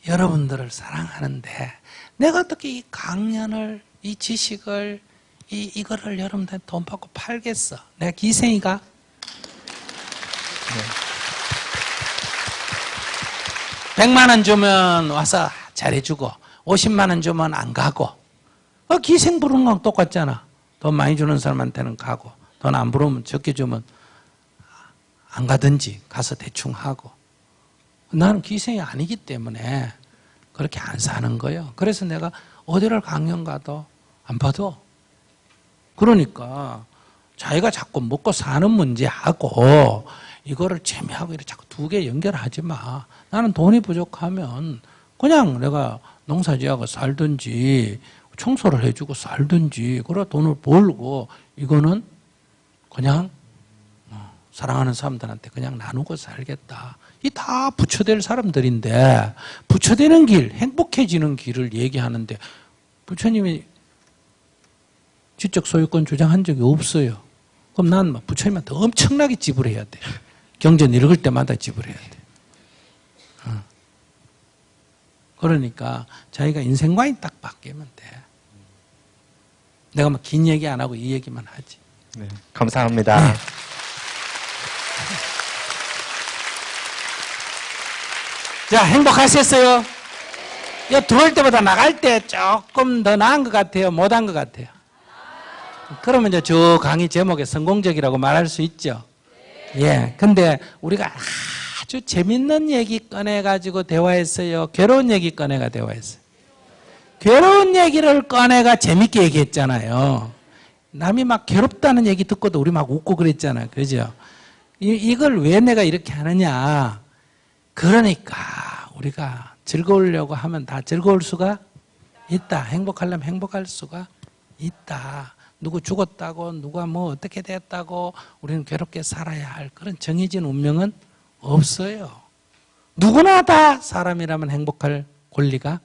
여러분들을 사랑하는데 내가 어떻게 이 강연을, 이 지식을, 이거를 여러분들한테 돈 받고 팔겠어? 내가 기생이가? 네. 100만 원 주면 와서 잘해주고 50만 원 주면 안 가고 기생 부르는 거랑 똑같잖아. 돈 많이 주는 사람한테는 가고 돈 안 부르면 적게 주면 안 가든지 가서 대충 하고. 나는 기생이 아니기 때문에 그렇게 안 사는 거예요. 그래서 내가 어디를 강연 가도 안 봐도. 그러니까 자기가 자꾸 먹고 사는 문제하고 이거를 재미하고 이렇게 자꾸 두 개 연결하지 마. 나는 돈이 부족하면 그냥 내가 농사지하고 살든지 청소를 해주고 살든지 그래 돈을 벌고 이거는 그냥 사랑하는 사람들한테 그냥 나누고 살겠다. 이 다 부처될 사람들인데 부처되는 길, 행복해지는 길을 얘기하는데 부처님이 지적 소유권 주장한 적이 없어요. 그럼 난 부처님한테 엄청나게 지불해야 돼. 경전 읽을 때마다 지불해야 돼. 그러니까 자기가 인생관이 딱 바뀌면 돼. 내가 막 긴 얘기 안 하고 이 얘기만 하지. 네, 감사합니다. 네. 자, 행복하셨어요? 야, 들어올 때보다 나갈 때 조금 더 나은 것 같아요? 못한 것 같아요? 그러면 이제 저 강의 제목에 성공적이라고 말할 수 있죠? 예. 근데 우리가 아주 재밌는 얘기 꺼내가지고 대화했어요? 괴로운 얘기 꺼내가 대화했어요? 괴로운 얘기를 꺼내가 재밌게 얘기했잖아요. 남이 막 괴롭다는 얘기 듣고도 우리 막 웃고 그랬잖아요. 그죠? 이걸 왜 내가 이렇게 하느냐. 그러니까 우리가 즐거우려고 하면 다 즐거울 수가 있다. 행복하려면 행복할 수가 있다. 누구 죽었다고 누가 뭐 어떻게 됐다고 우리는 괴롭게 살아야 할 그런 정해진 운명은 없어요. 누구나 다 사람이라면 행복할 권리가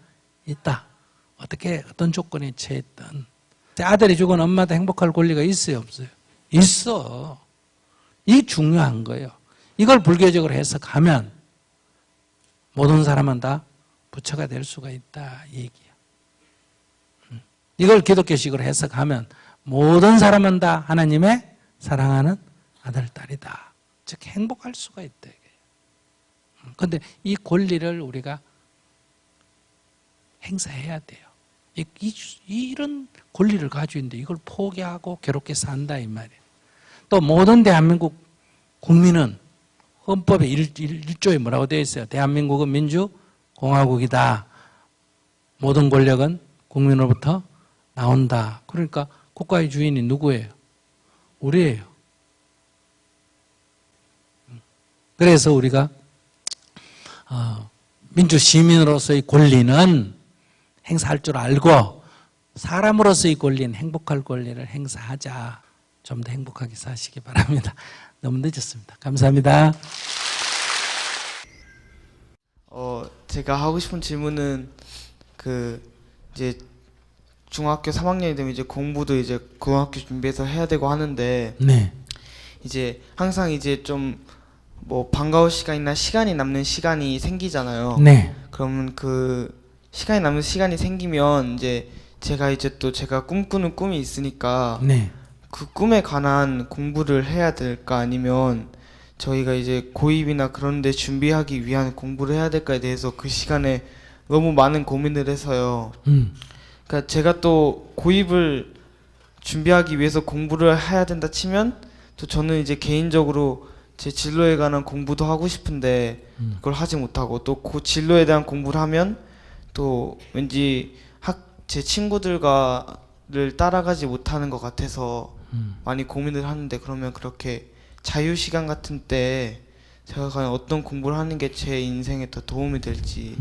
있다. 어떻게 어떤 조건에 처했든. 아들이 죽은 엄마도 행복할 권리가 있어요, 없어요? 있어. 이게 중요한 거예요. 이걸 불교적으로 해석하면 모든 사람은 다 부처가 될 수가 있다 이 얘기야. 이걸 기독교식으로 해석하면 모든 사람은 다 하나님의 사랑하는 아들, 딸이다. 즉 행복할 수가 있다. 그런데 이 권리를 우리가 행사해야 돼요. 이런 권리를 가지고 있는데 이걸 포기하고 괴롭게 산다 이 말이에요. 또 모든 대한민국 국민은 헌법의 1조에 뭐라고 되어 있어요? 대한민국은 민주공화국이다. 모든 권력은 국민으로부터 나온다. 그러니까 국가의 주인이 누구예요? 우리예요. 그래서 우리가 민주시민으로서의 권리는 행사할 줄 알고 사람으로서의 권리는 행복할 권리를 행사하자. 좀 더 행복하게 사시기 바랍니다. 너무 늦었습니다. 감사합니다. 제가 하고 싶은 질문은 이제 중학교 3학년이 되면 이제 공부도 이제 고등학교 준비해서 해야 되고 하는데 네. 이제 항상 이제 좀 뭐 방과후 시간이나 시간이 남는 시간이 생기잖아요. 네. 그러면 그 시간이 남는 시간이 생기면 이제 제가 꿈꾸는 꿈이 있으니까 네. 그 꿈에 관한 공부를 해야 될까 아니면 저희가 이제 고입이나 그런 데 준비하기 위한 공부를 해야 될까에 대해서 그 시간에 너무 많은 고민을 해서요. 그러니까 제가 또 고입을 준비하기 위해서 공부를 해야 된다 치면 또 저는 이제 개인적으로 제 진로에 관한 공부도 하고 싶은데 그걸 하지 못하고 또 그 진로에 대한 공부를 하면 또 왠지 제 친구들과를 따라가지 못하는 것 같아서 많이 고민을 하는데, 그러면 그렇게 자유 시간 같은 때 제가 과연 어떤 공부를 하는 게 제 인생에 더 도움이 될지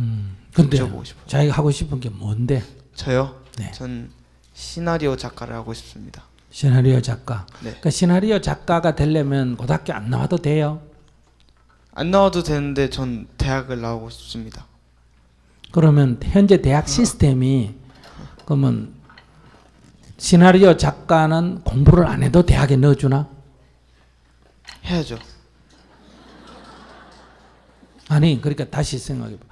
근데 여쭤보고 싶어요. 자기가 하고 싶은 게 뭔데? 저요? 네. 전 시나리오 작가를 하고 싶습니다. 시나리오 작가. 네. 그러니까 시나리오 작가가 되려면 고등학교 안 나와도 돼요. 안 나와도 되는데 전 대학을 나오고 싶습니다. 그러면 현재 대학 시스템이 그러면 시나리오 작가는 공부를 안 해도 대학에 넣어주나? 해야죠. 아니, 그러니까 다시 생각해봐.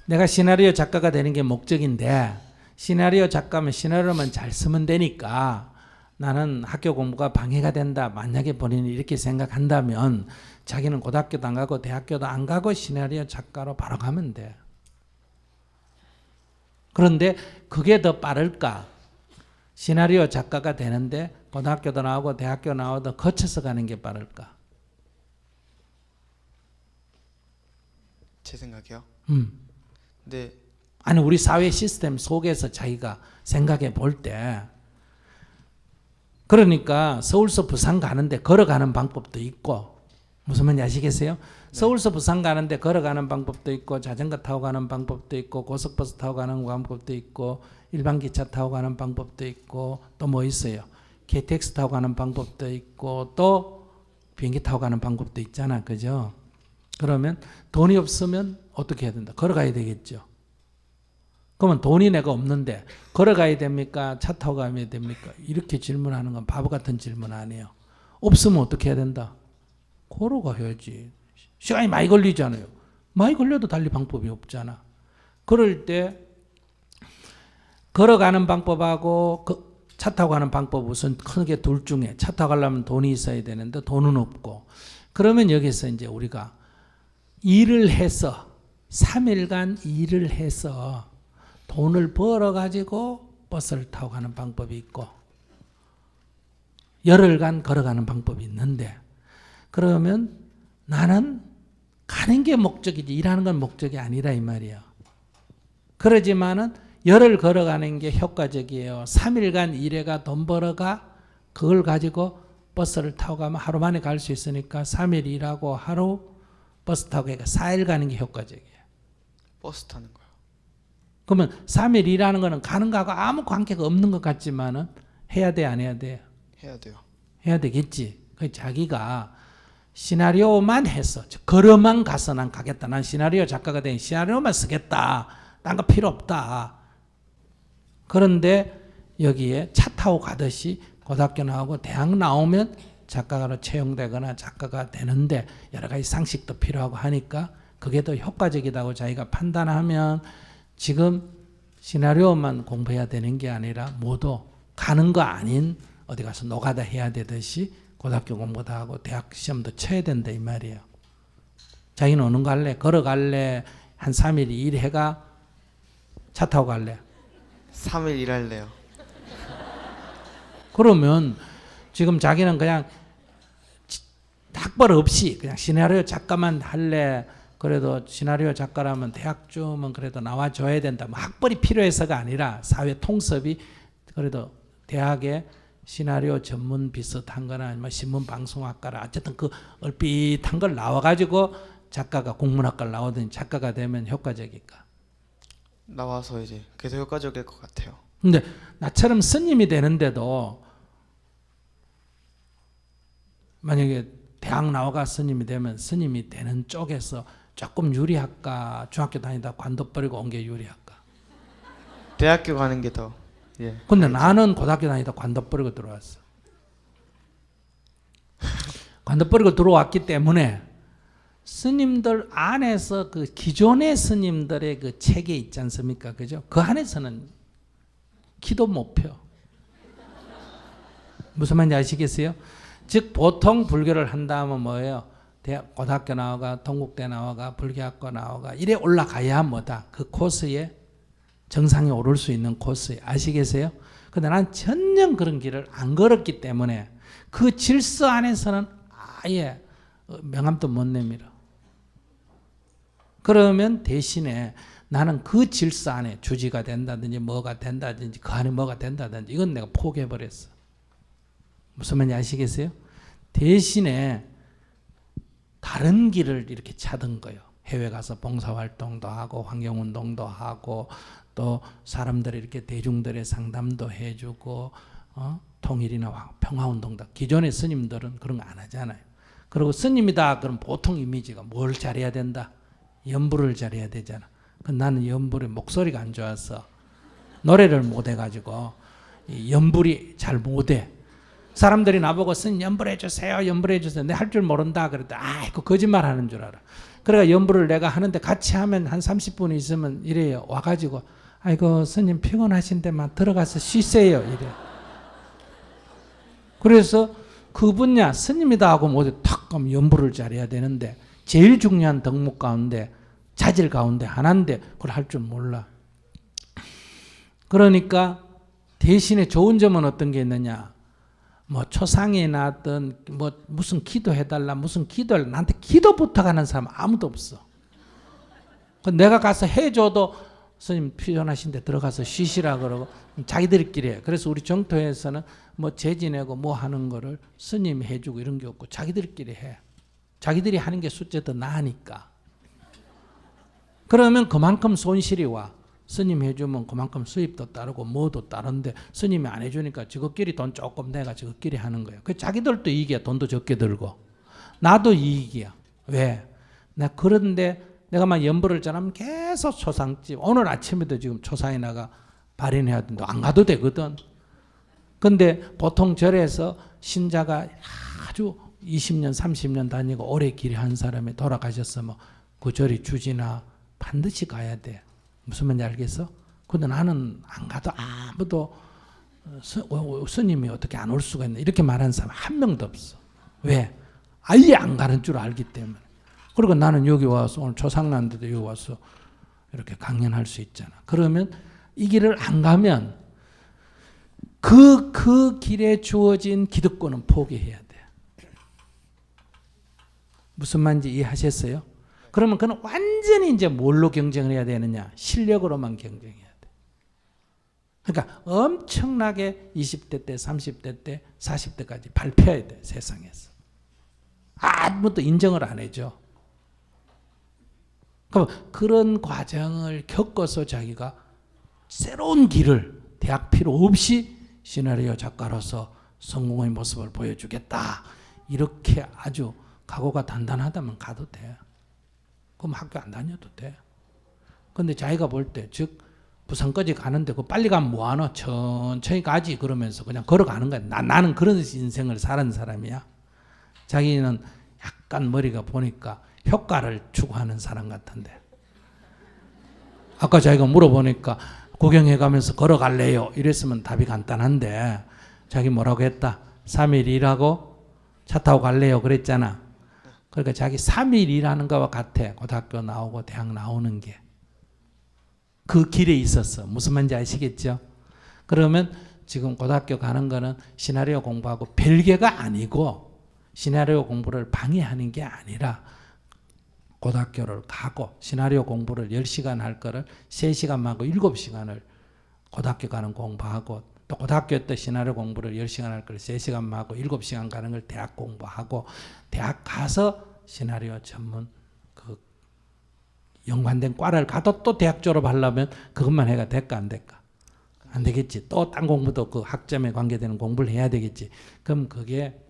내가 시나리오 작가가 되는 게 목적인데 시나리오 작가면 시나리오만 잘 쓰면 되니까 나는 학교 공부가 방해가 된다. 만약에 본인이 이렇게 생각한다면 자기는 고등학교도 안 가고 대학교도 안 가고 시나리오 작가로 바로 가면 돼. 그런데 그게 더 빠를까? 시나리오 작가가 되는데 고등학교도 나오고 대학교 나오도 거쳐서 가는 게 빠를까? 제 생각이요. 네. 아니 우리 사회 시스템 속에서 자기가 생각해 볼 때 그러니까 서울서 부산 가는데 걸어가는 방법도 있고 무슨 말인지 아시겠어요? 서울서 부산 가는데 걸어가는 방법도 있고 자전거 타고 가는 방법도 있고 고속버스 타고 가는 방법도 있고 일반 기차 타고 가는 방법도 있고 또 뭐 있어요? KTX 타고 가는 방법도 있고 또 비행기 타고 가는 방법도 있잖아. 그죠? 그러면 돈이 없으면 어떻게 해야 된다? 걸어가야 되겠죠. 그러면 돈이 내가 없는데 걸어가야 됩니까? 차 타고 가야 됩니까? 이렇게 질문하는 건 바보 같은 질문 아니에요. 없으면 어떻게 해야 된다? 걸어가야지. 시간이 많이 걸리잖아요. 많이 걸려도 달리 방법이 없잖아. 그럴 때 걸어가는 방법하고 차 타고 가는 방법 우선 크게 둘 중에 차 타고 가려면 돈이 있어야 되는데 돈은 없고 그러면 여기서 이제 우리가 일을 해서 3일간 일을 해서 돈을 벌어가지고 버스를 타고 가는 방법이 있고 열흘간 걸어가는 방법이 있는데 그러면 나는 가는 게 목적이지 일하는 건 목적이 아니라 이 말이에요. 그러지만은 열흘 걸어가는 게 효과적이에요. 3일간 일해가 돈 벌어가 그걸 가지고 버스를 타고 가면 하루 만에 갈 수 있으니까 3일 일하고 하루 버스 타고 가니까 4일 가는 게 효과적이에요. 버스 타는 거요. 그러면 3일 일하는 거는 가는 거하고 아무 관계가 없는 것 같지만은 해야 돼, 안 해야 돼? 해야 돼요. 해야 되겠지. 그 자기가 시나리오만 해서 걸어만 가서 난 가겠다. 난 시나리오 작가가 된 시나리오만 쓰겠다. 딴 거 필요 없다. 그런데 여기에 차 타고 가듯이 고등학교 나오고 대학 나오면 작가로 채용되거나 작가가 되는데 여러 가지 상식도 필요하고 하니까 그게 더 효과적이다고 자기가 판단하면 지금 시나리오만 공부해야 되는 게 아니라 모두 가는 거 아닌 어디 가서 노가다 해야 되듯이 고등학교 공부도 하고 대학 시험도 쳐야 된다 이 말이에요. 자기는 오는 거 할래? 걸어갈래? 한 3일 일해가 차 타고 갈래? 3일 일할래요. 그러면 지금 자기는 그냥 학벌 없이 그냥 시나리오 작가만 할래. 그래도 시나리오 작가라면 대학쯤은 그래도 나와줘야 된다. 뭐 학벌이 필요해서가 아니라 사회 통섭이 그래도 대학에 시나리오 전문 비슷한 거나 아니면 신문방송학과라 어쨌든 그 얼핏한 걸 나와가지고 작가가 국문학과를 나오든 작가가 되면 효과적일까? 나와서 이제 그게 더 효과적일 것 같아요. 근데 나처럼 스님이 되는데도 만약에 대학 나와가 스님이 되면 스님이 되는 쪽에서 조금 유리할까? 중학교 다니다 관뒀 버리고 온 게 유리할까? 대학교 가는 게 더. 예. 근데 나는 고등학교 다니다 관뒀 버리고 들어왔어. 관뒀 버리고 들어왔기 때문에 스님들 안에서 그 기존의 스님들의 그 체계 있지 않습니까? 그죠? 그 안에서는 키도 못 펴. 무슨 말인지 아시겠어요? 즉 보통 불교를 한다면 뭐예요? 대학, 고등학교 나와가 동국대 나와가 불교학과 나와가 이래 올라가야 뭐다. 그 코스에 정상에 오를 수 있는 코스에 아시겠어요? 근데 난 전혀 그런 길을 안 걸었기 때문에 그 질서 안에서는 아예 명함도 못 내밀어. 그러면 대신에 나는 그 질서 안에 주지가 된다든지 뭐가 된다든지 그 안에 뭐가 된다든지 이건 내가 포기해버렸어. 무슨 말인지 아시겠어요? 대신에 다른 길을 이렇게 찾은 거예요. 해외 가서 봉사활동도 하고 환경운동도 하고 또 사람들 이렇게 대중들의 상담도 해주고 통일이나 평화운동도. 기존의 스님들은 그런 거 안 하잖아요. 그리고 스님이다 그럼 보통 이미지가 뭘 잘해야 된다? 연부를 잘해야 되잖아. 나는 연불의 목소리가 안 좋아서 노래를 못 해가지고 연불이 잘 못해. 사람들이 나보고 스님 연불해 주세요, 연불해 주세요. 내가 할 줄 모른다 그랬더니 그 거짓말 하는 줄 알아. 그러니까 연불을 내가 하는데 같이 하면 한 30분 있으면 이래요. 와가지고 아이고 스님 피곤하신데만 들어가서 쉬세요 이래. 그래서 그 분야 스님이다 하고 모두 탁 가면 연불을 잘해야 되는데 제일 중요한 덕목 가운데 자질 가운데 하나인데 그걸 할 줄 몰라. 그러니까 대신에 좋은 점은 어떤 게 있느냐? 뭐 초상에 나든 뭐 무슨 기도해달라 무슨 기도를 나한테 기도 부탁하는 사람 아무도 없어. 내가 가서 해줘도 스님 피곤하신데 들어가서 쉬시라 그러고 자기들끼리 해. 그래서 우리 정토에서는 뭐 재지내고 뭐 하는 거를 스님이 해주고 이런 게 없고 자기들끼리 해. 자기들이 하는 게 숫자 더 나으니까. 그러면 그만큼 손실이 와. 스님 해주면 그만큼 수입도 따르고 뭐도 따른데 스님이 안 해주니까 저것끼리 돈 조금 내가 저것끼리 하는 거예요. 그 자기들도 이익이야. 돈도 적게 들고. 나도 이익이야. 왜? 나 그런데 내가 막 연불을 전하면 계속 초상집. 오늘 아침에도 지금 초상에 나가 발인해야 되는데 안 가도 되거든. 근데 보통 절에서 신자가 아주 20년 30년 다니고 오래 길이 한 사람이 돌아가셨으면 그 절이 주지나 반드시 가야 돼. 무슨 말인지 알겠어? 근데 나는 안 가도 아무도 스님이 어떻게 안 올 수가 있나 이렇게 말하는 사람 한 명도 없어. 왜? 아예 안 가는 줄 알기 때문에. 그리고 나는 여기 와서 오늘 조상난데도 여기 와서 이렇게 강연할 수 있잖아. 그러면 이 길을 안 가면 그 길에 주어진 기득권은 포기해야 돼. 무슨 말인지 이해하셨어요? 그러면 그는 완전히 이제 뭘로 경쟁을 해야 되느냐? 실력으로만 경쟁해야 돼. 그러니까 엄청나게 20대 때, 30대 때, 40대까지 발표해야 돼, 세상에서. 아무도 인정을 안 해줘. 그럼 그런 과정을 겪어서 자기가 새로운 길을 대학 필요 없이 시나리오 작가로서 성공의 모습을 보여주겠다. 이렇게 아주 각오가 단단하다면 가도 돼. 그럼 학교 안 다녀도 돼. 근데 자기가 볼 때, 즉 부산까지 가는데 그 빨리 가면 뭐하노? 천천히 가지 그러면서 그냥 걸어가는 거야. 나는 그런 인생을 사는 사람이야. 자기는 약간 머리가 보니까 효과를 추구하는 사람 같은데. 아까 자기가 물어보니까 구경해가면서 걸어갈래요? 이랬으면 답이 간단한데 자기 뭐라고 했다? 3일 일하고 차 타고 갈래요? 그랬잖아. 그러니까 자기 3일 일하는 거와 같아. 고등학교 나오고 대학 나오는 게. 그 길에 있었어. 무슨 말인지 아시겠죠? 그러면 지금 고등학교 가는 거는 시나리오 공부하고 별개가 아니고 시나리오 공부를 방해하는 게 아니라 고등학교를 가고 시나리오 공부를 10시간 할 거를 3시간 하고 7시간을 고등학교 가는 공부하고 또 고등학교 때 시나리오 공부를 10시간 할 걸 3시간 하고 7시간 가는 걸 대학 공부하고 대학 가서 시나리오 전문 그 연관된 과를 가도 또 대학 졸업하려면 그것만 해가 될까 안 될까? 안 되겠지. 또 딴 공부도 그 학점에 관계되는 공부를 해야 되겠지. 그럼 그게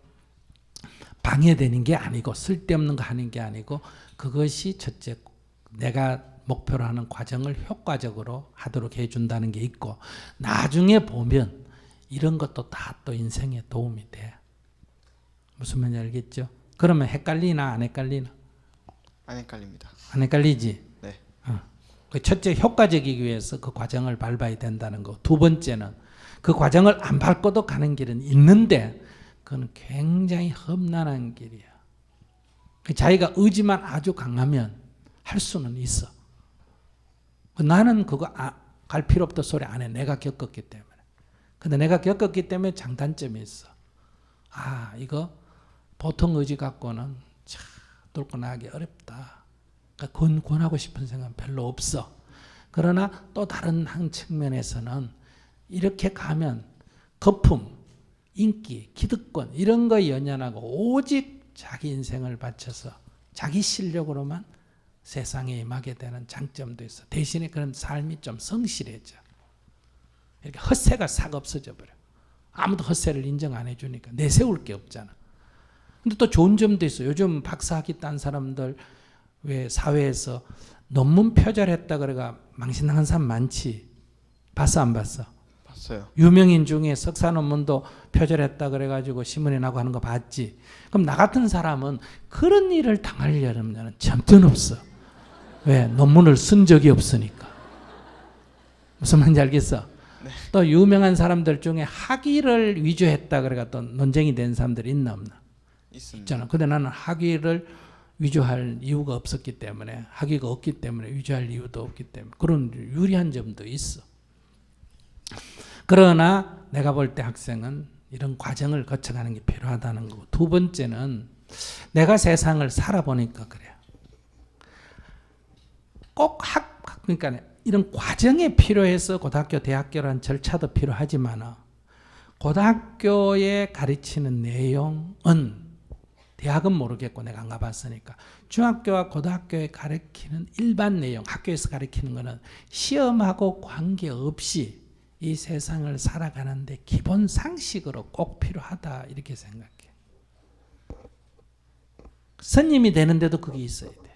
방해되는 게 아니고 쓸데없는 거 하는 게 아니고 그것이 첫째 내가 목표로 하는 과정을 효과적으로 하도록 해준다는 게 있고 나중에 보면 이런 것도 다 또 인생에 도움이 돼. 무슨 말인지 알겠죠? 그러면 헷갈리나 안 헷갈리나? 안 헷갈립니다. 안 헷갈리지? 네. 그 첫째 효과적이기 위해서 그 과정을 밟아야 된다는 거. 두 번째는 그 과정을 안 밟고도 가는 길은 있는데 그건 굉장히 험난한 길이야. 자기가 의지만 아주 강하면 할 수는 있어. 나는 그거 갈 필요 없다 소리 안 해. 내가 겪었기 때문에. 근데 내가 겪었기 때문에 장단점이 있어. 이거 보통 의지 갖고는 참 뚫고 나가기 어렵다. 그러니까 권하고 싶은 생각은 별로 없어. 그러나 또 다른 한 측면에서는 이렇게 가면 거품, 인기, 기득권 이런 거 연연하고 오직 자기 인생을 바쳐서 자기 실력으로만 세상에 임하게 되는 장점도 있어. 대신에 그런 삶이 좀 성실해져. 이렇게 헛세가 싹 없어져 버려. 아무도 헛세를 인정 안 해주니까 내세울 게 없잖아. 근데 또 좋은 점도 있어. 요즘 박사학위 딴 사람들 왜 사회에서 논문 표절했다 그래가 망신당한 사람 많지. 봤어 안 봤어? 봤어요. 유명인 중에 석사 논문도 표절했다 그래가지고 신문에 나고 하는 거 봤지. 그럼 나 같은 사람은 그런 일을 당하려면 점점 없어. 왜? 논문을 쓴 적이 없으니까. 무슨 말인지 알겠어? 네. 또 유명한 사람들 중에 학위를 위조했다 그래가 또 논쟁이 된 사람들 있나 없나? 있잖아. 근데 나는 학위를 위조할 이유가 없었기 때문에, 학위가 없기 때문에 위조할 이유도 없기 때문에 그런 유리한 점도 있어. 그러나 내가 볼 때 학생은 이런 과정을 거쳐가는 게 필요하다는 거고, 두 번째는 내가 세상을 살아보니까 그래요. 꼭 그러니까 이런 과정이 필요해서 고등학교, 대학교라는 절차도 필요하지만 고등학교에 가르치는 내용은 대학은 모르겠고 내가 안 가봤으니까 중학교와 고등학교에 가르치는 일반 내용, 학교에서 가르치는 거는 시험하고 관계없이 이 세상을 살아가는데 기본 상식으로 꼭 필요하다 이렇게 생각해. 선임이 되는데도 그게 있어야 돼.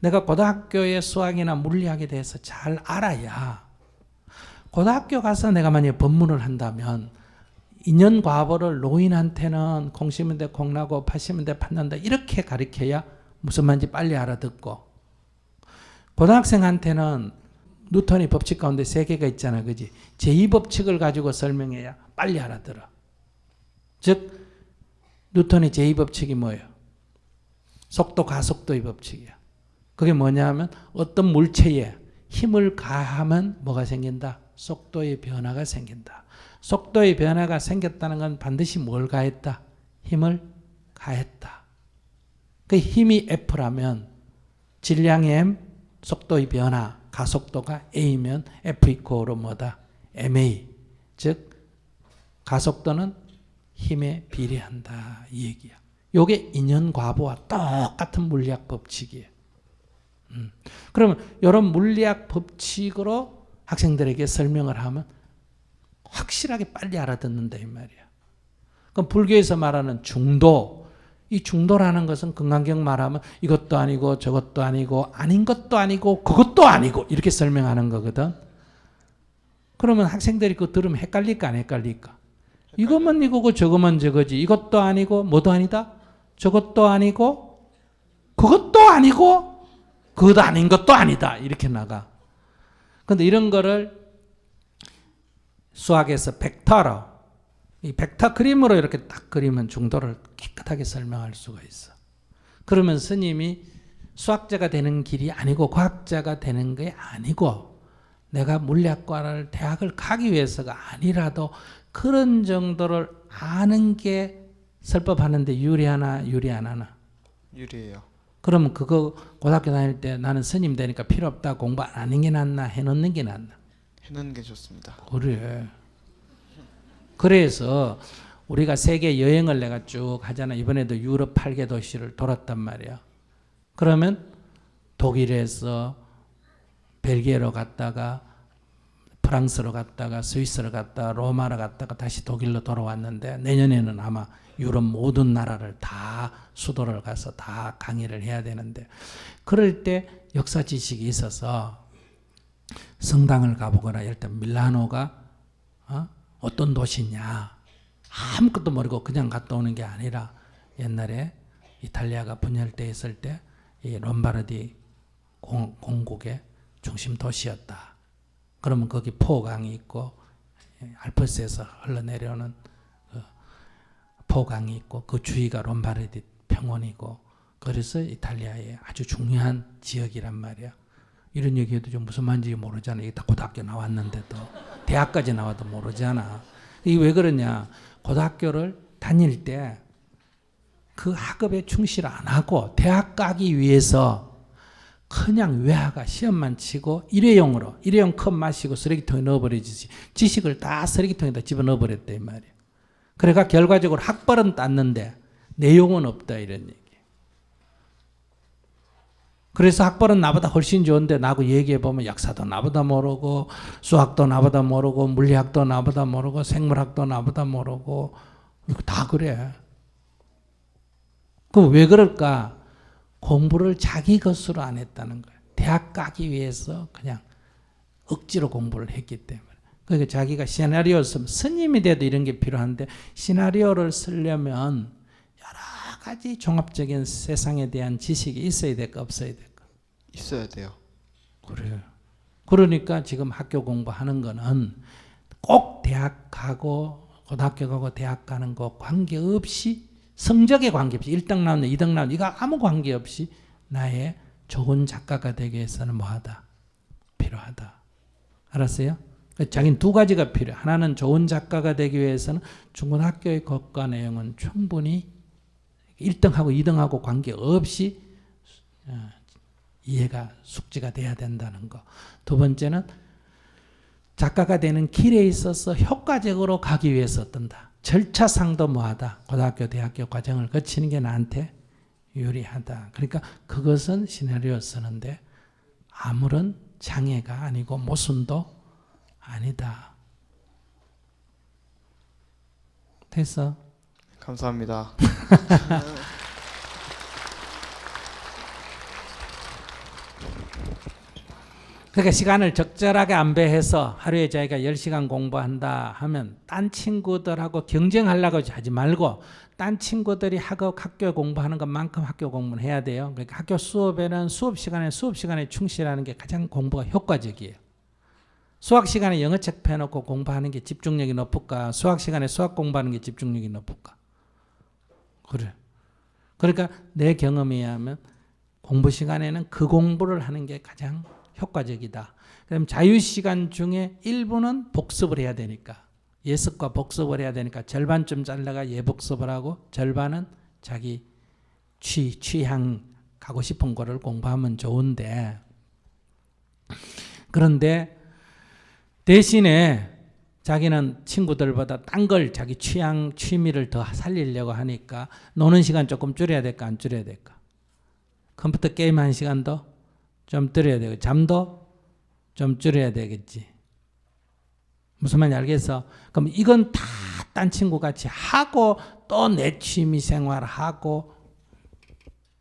내가 고등학교의 수학이나 물리학에 대해서 잘 알아야 고등학교 가서 내가 만약에 법문을 한다면 2년 과보를 노인한테는 콩 심은 데 콩 나고 팥 심은 데 팥 난다 이렇게 가르쳐야 무슨 말인지 빨리 알아듣고, 고등학생한테는 뉴턴의 법칙 가운데 3개가 있잖아, 그지? 제2법칙을 가지고 설명해야 빨리 알아들어. 즉 뉴턴의 제2법칙이 뭐예요? 속도 가속도의 법칙이야. 그게 뭐냐면 어떤 물체에 힘을 가하면 뭐가 생긴다? 속도의 변화가 생긴다. 속도의 변화가 생겼다는 건 반드시 뭘 가했다? 힘을 가했다. 그 힘이 F라면 질량의 M, 속도의 변화, 가속도가 A면 F 이코로 뭐다? MA. 즉 가속도는 힘에 비례한다 이 얘기야. 요게 인연과보와 똑같은 물리학 법칙이에요. 그러면 이런 물리학 법칙으로 학생들에게 설명을 하면 확실하게 빨리 알아듣는다 이 말이야. 그럼 불교에서 말하는 중도, 이 중도라는 것은 금강경 말하면 이것도 아니고 저것도 아니고 아닌 것도 아니고 그것도 아니고 이렇게 설명하는 거거든. 그러면 학생들이 그거 들으면 헷갈릴까 안 헷갈릴까? 이것만 이거고 저것만 저거지. 이것도 아니고 뭐도 아니다? 저것도 아니고 그것도 아니고 그것도 아닌 것도 아니다. 이렇게 나가. 그런데 이런 거를 수학에서 벡터로, 이 벡터 그림으로 이렇게 딱 그리면 중도를 깨끗하게 설명할 수가 있어. 그러면 스님이 수학자가 되는 길이 아니고 과학자가 되는 게 아니고 내가 물리학과를 대학을 가기 위해서가 아니라도 그런 정도를 아는 게 설법하는데 유리하나 유리 안 하나? 유리해요. 그러면 그거 고등학교 다닐 때 나는 스님 되니까 필요 없다 공부 안 하는 게 낫나 해놓는 게 낫나? 해놓는 게 좋습니다. 그래. 그래서 우리가 세계 여행을 내가 쭉 하잖아. 이번에도 유럽 8개 도시를 돌았단 말이야. 그러면 독일에서 벨기에로 갔다가 프랑스로 갔다가 스위스로 갔다가 로마로 갔다가 다시 독일로 돌아왔는데 내년에는 아마 유럽 모든 나라를 다 수도를 가서 다 강의를 해야 되는데, 그럴 때 역사 지식이 있어서 성당을 가보거나 일단 밀라노가 어떤 도시냐 아무것도 모르고 그냥 갔다 오는 게 아니라 옛날에 이탈리아가 분열돼 있을 때 이 롬바르디 공국의 중심 도시였다. 그러면 거기 포강이 있고 알프스에서 흘러내려오는 포강이 있고 그 주위가 롬바르디 평원이고 그래서 이탈리아의 아주 중요한 지역이란 말이야. 이런 얘기해도 좀 무슨 말인지 모르잖아. 이게 다 고등학교 나왔는데도 대학까지 나와도 모르잖아. 이게 왜 그러냐? 고등학교를 다닐 때 그 학업에 충실 안 하고 대학 가기 위해서 그냥 외화가 시험만 치고 일회용 컵 마시고 쓰레기통에 넣어버리지 지식을 다 쓰레기통에다 집어넣어버렸다 이 말이에요. 그러니까 결과적으로 학벌은 땄는데 내용은 없다 이런 얘기. 그래서 학벌은 나보다 훨씬 좋은데 나하고 얘기해보면 역사도 나보다 모르고 수학도 나보다 모르고 물리학도 나보다 모르고 생물학도 나보다 모르고 다 그래. 그럼 왜 그럴까? 공부를 자기 것으로 안 했다는 거예요. 대학 가기 위해서 그냥 억지로 공부를 했기 때문에. 그러니까 자기가 시나리오 쓰면 스님이 돼도 이런 게 필요한데 시나리오를 쓰려면 여러 가지 종합적인 세상에 대한 지식이 있어야 될까 없어야 될까? 있어야 돼요. 그래요. 그러니까 지금 학교 공부하는 거는 꼭 대학 가고 고등학교 가고 대학 가는 거 관계없이 성적에 관계없이 1등 나오는 2등 나오는 이거 아무 관계없이 나의 좋은 작가가 되기 위해서는 뭐하다? 필요하다. 알았어요? 자기는 두 가지가 필요해. 하나는 좋은 작가가 되기 위해서는 중고등학교의 국가 내용은 충분히 1등하고 2등하고 관계없이 이해가 숙지가 돼야 된다는 거. 두 번째는 작가가 되는 길에 있어서 효과적으로 가기 위해서 어떤다. 절차상도 뭐하다. 고등학교, 대학교 과정을 거치는 게 나한테 유리하다. 그러니까 그것은 시나리오 쓰는데 아무런 장애가 아니고 모순도 아니다. 됐어? 감사합니다. 그러니까 시간을 적절하게 안배해서 하루에 자기가 10시간 공부한다 하면 딴 친구들하고 경쟁하려고 하지 말고 딴 친구들이 학교 공부하는 것만큼 학교 공부는 해야 돼요. 그러니까 학교 수업에는 수업 시간에 충실하는 게 가장 공부가 효과적이에요. 수학 시간에 영어책 펴놓고 공부하는 게 집중력이 높을까? 수학 시간에 수학 공부하는 게 집중력이 높을까? 그래. 그러니까 내 경험에 의하면 공부 시간에는 그 공부를 하는 게 가장 효과적이다. 그럼 자유시간 중에 일부는 복습을 해야 되니까 예습과 복습을 해야 되니까 절반쯤 잘라가 예복습을 하고 절반은 자기 취향 가고 싶은 거를 공부하면 좋은데 그런데 대신에 자기는 친구들보다 딴 걸 자기 취미를 더 살리려고 하니까 노는 시간 조금 줄여야 될까 안 줄여야 될까? 컴퓨터 게임 1시간도 좀 줄여야 되고 잠도 좀 줄여야 되겠지. 무슨 말인지 알겠어? 그럼 이건 다 딴 친구 같이 하고 또 내 취미 생활하고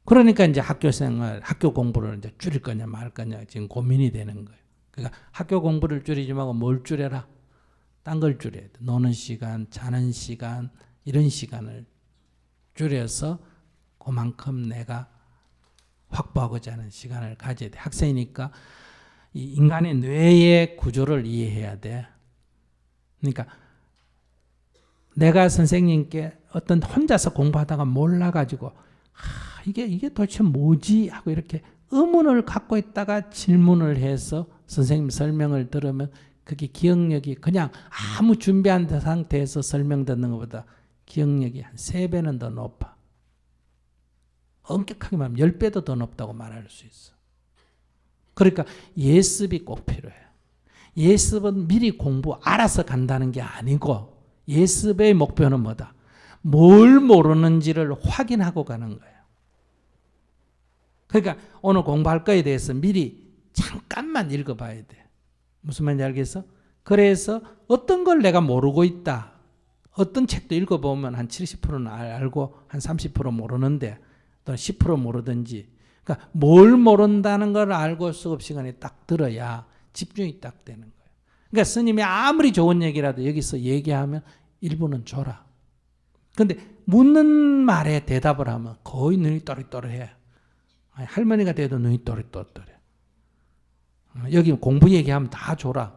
그러니까 이제 학교 생활, 학교 공부를 이제 줄일 거냐 말 거냐 지금 고민이 되는 거예요. 그러니까 학교 공부를 줄이지 말고 뭘 줄여라? 딴 걸 줄여야 돼. 노는 시간, 자는 시간 이런 시간을 줄여서 그만큼 내가 확보하고자 하는 시간을 가져야 돼. 학생이니까 이 인간의 뇌의 구조를 이해해야 돼. 그러니까 내가 선생님께 어떤 혼자서 공부하다가 몰라가지고 이게 도대체 뭐지? 하고 이렇게 의문을 갖고 있다가 질문을 해서 선생님 설명을 들으면 그게 기억력이 그냥 아무 준비 안 된 상태에서 설명 듣는 것보다 기억력이 한 3배는 더 높아. 엄격하게 말하면 10배도 더 높다고 말할 수 있어. 그러니까 예습이 꼭 필요해. 예습은 미리 공부 알아서 간다는 게 아니고 예습의 목표는 뭐다? 뭘 모르는지를 확인하고 가는 거예요. 그러니까 오늘 공부할 거에 대해서 미리 잠깐만 읽어봐야 돼. 무슨 말인지 알겠어? 그래서 어떤 걸 내가 모르고 있다. 어떤 책도 읽어보면 한 70%는 알고 한 30% 모르는데 또 10% 모르든지 그러니까 뭘 모른다는 걸 알고 수업 시간에 딱 들어야 집중이 딱 되는 거예요. 그러니까 스님이 아무리 좋은 얘기라도 여기서 얘기하면 일부는 줘라. 그런데 묻는 말에 대답을 하면 거의 눈이 또렷또렷해. 할머니가 돼도 눈이 또렷또렷해. 여기 공부 얘기하면 다 줘라.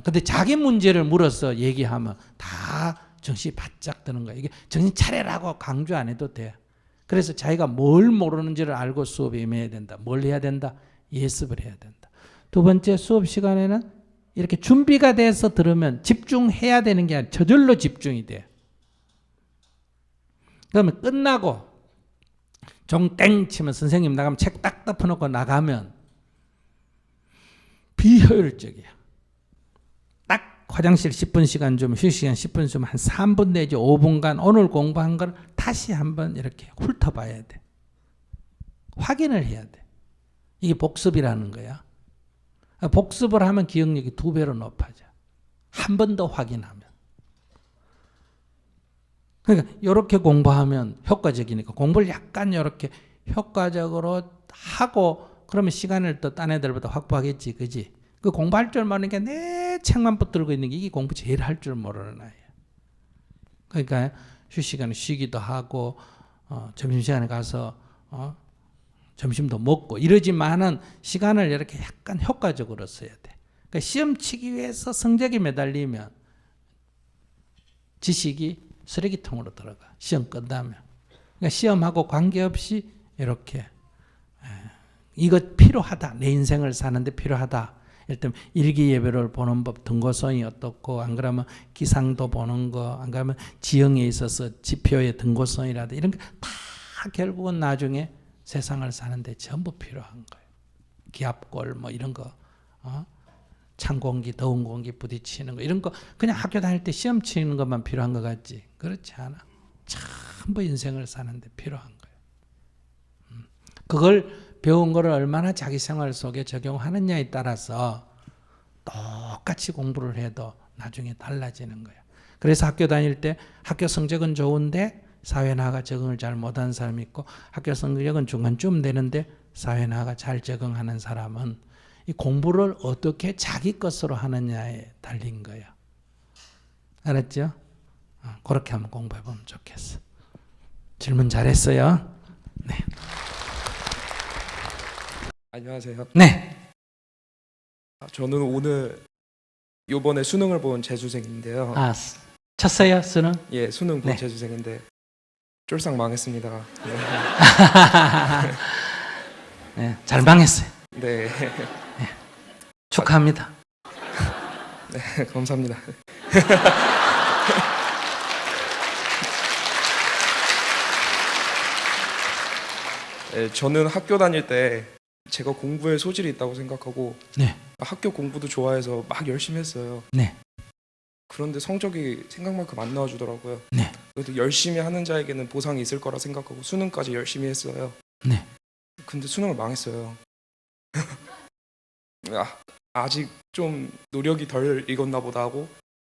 근데 자기 문제를 물어서 얘기하면 다 정신이 바짝 드는 거야. 이게 정신 차려라고 강조 안 해도 돼. 그래서 자기가 뭘 모르는지를 알고 수업에 임해야 된다. 뭘 해야 된다? 예습을 해야 된다. 두 번째 수업 시간에는 이렇게 준비가 돼서 들으면 집중해야 되는 게 아니라 저절로 집중이 돼. 그러면 끝나고 종 땡 치면 선생님 나가면 책 딱 덮어놓고 나가면 비효율적이야. 딱 화장실 10분 시간 좀 휴식 시간 10분 좀 한 3분 내지 5분간 오늘 공부한 걸 다시 한번 이렇게 훑어봐야 돼. 확인을 해야 돼. 이게 복습이라는 거야. 복습을 하면 기억력이 2배로 높아져. 한 번 더 확인하면. 그러니까 이렇게 공부하면 효과적이니까 공부를 약간 이렇게 효과적으로 하고 그러면 시간을 또 딴 애들보다 확보하겠지, 그지? 그 공부할 줄 모르니까 내 책만 붙들고 있는 게 이게 공부 제일 할 줄 모르는 아이야. 그러니까 휴식시간에 쉬기도 하고 점심시간에 가서 점심도 먹고 이러지만은 시간을 이렇게 약간 효과적으로 써야 돼. 그러니까 시험 치기 위해서 성적이 매달리면 지식이 쓰레기통으로 들어가. 시험 끝나면. 그러니까 시험하고 관계없이 이렇게 이거 필요하다. 내 인생을 사는데 필요하다. 일단 일기예보를 보는 법, 등고성이 어떻고, 안 그러면 기상도 보는 거, 안 그러면 지형에 있어서 지표의 등고성이라든지 이런 게 다 결국은 나중에 세상을 사는데 전부 필요한 거예요. 기압골 뭐 이런 거, 찬 공기, 더운 공기 부딪히는 거 이런 거 그냥 학교 다닐 때 시험 치는 것만 필요한 것 같지? 그렇지 않아. 전부 인생을 사는데 필요한 거예요. 그걸 배운 거를 얼마나 자기 생활 속에 적용하느냐에 따라서 똑같이 공부를 해도 나중에 달라지는 거예요. 그래서 학교 다닐 때 학교 성적은 좋은데 사회 나가 적응을 잘 못한 사람이 있고 학교 성적은 중간쯤 되는데 사회 나가 잘 적응하는 사람은 이 공부를 어떻게 자기 것으로 하느냐에 달린 거예요. 알았죠? 그렇게 한번 공부해 보면 좋겠어. 질문 잘했어요. 네. 안녕하세요. 네. 저는 오늘 요번에 수능을 본 재수생인데요. 쳤어요, 수능? 예, 수능 본 네. 재수생인데 쫄싹 망했습니다. 네. 네, 잘 망했어요. 네. 축하합니다. 네, 감사합니다. 네, 저는 학교 다닐 때 제가 공부에 소질이 있다고 생각하고 네. 학교 공부도 좋아해서 막 열심히 했어요. 네. 그런데 성적이 생각만큼 안 나와주더라고요. 네. 그래도 열심히 하는 자에게는 보상이 있을 거라 생각하고 수능까지 열심히 했어요. 네. 근데 수능을 망했어요. 아직 좀 노력이 덜 익었나 보다 하고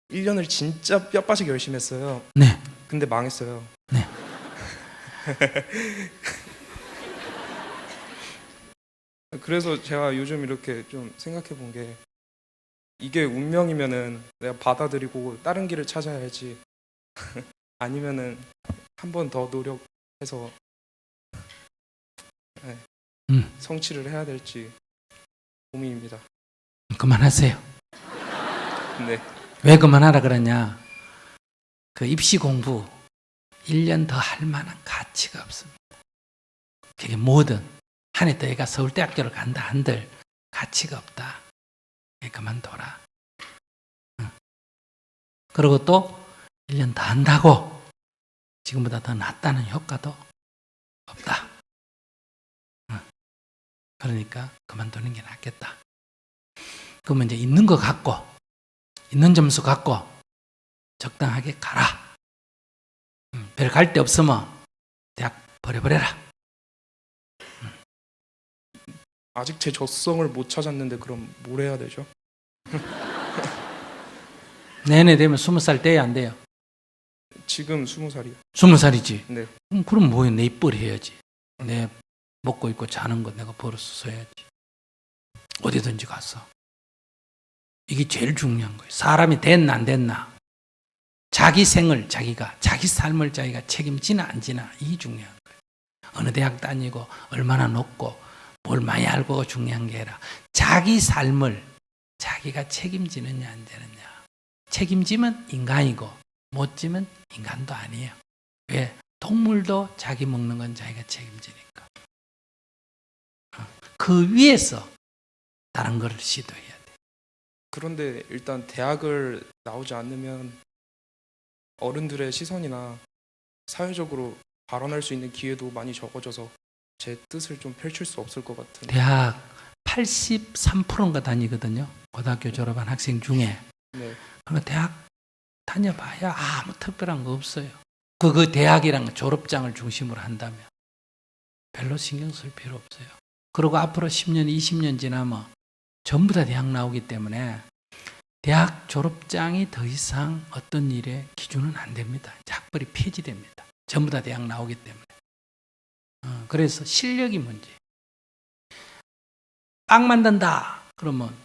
1년을 진짜 뼈빠지게 열심히 했어요. 네. 근데 망했어요. 네. 그래서 제가 요즘 이렇게 좀 생각해 본 게 이게 운명이면은 내가 받아들이고 다른 길을 찾아야지 아니면은 한 번 더 노력해서 네, 성취를 해야 될지 고민입니다. 그만하세요. 네. 왜 그만하라 그러냐? 그 입시 공부 1년 더 할 만한 가치가 없습니다. 그게 뭐든 한 해 더 애가 서울대학교를 간다 한들 가치가 없다. 그만둬라. 그리고 또 1년 더 한다고 지금보다 더 낫다는 효과도 없다. 그러니까 그만두는 게 낫겠다. 그러면 이제 있는 거 갖고 있는 점수 갖고 적당하게 가라. 별 갈 데 없으면 대학 버려버려라. 아직 제 적성을 못 찾았는데 그럼 뭘 해야 되죠? 내내 되면 20살 돼야 안 돼요? 지금 20살이요. 20살이지. 네. 그럼 뭐해? 내 입벌 해야지. 내 먹고 있고 자는 거 내가 벌어서 써야지. 어디든지 가서. 이게 제일 중요한 거예요. 사람이 됐나 안 됐나. 자기 생을 자기가, 자기 삶을 자기가 책임지나 안 지나. 이게 중요한 거예요. 어느 대학 다니고 얼마나 높고 뭘 많이 알고 중요한 게 아니라 자기 삶을 자기가 책임지느냐 안 되느냐. 책임지면 인간이고 못 지면 인간도 아니에요. 왜? 동물도 자기 먹는 건 자기가 책임지니까. 그 위에서 다른 걸 시도해야 돼. 그런데 일단 대학을 나오지 않으면 어른들의 시선이나 사회적으로 발언할 수 있는 기회도 많이 적어져서 제 뜻을 좀 펼칠 수 없을 것 같은. 대학 83%인가 다니거든요. 고등학교 졸업한 학생 중에. 네. 그러니까 대학 다녀봐야 아무 특별한 거 없어요. 그 대학이랑 졸업장을 중심으로 한다면 별로 신경 쓸 필요 없어요. 그리고 앞으로 10년, 20년 지나면 전부 다 대학 나오기 때문에 대학 졸업장이 더 이상 어떤 일의 기준은 안 됩니다. 이제 학벌이 폐지됩니다. 전부 다 대학 나오기 때문에. 그래서 실력이 문제. 빵 만든다. 그러면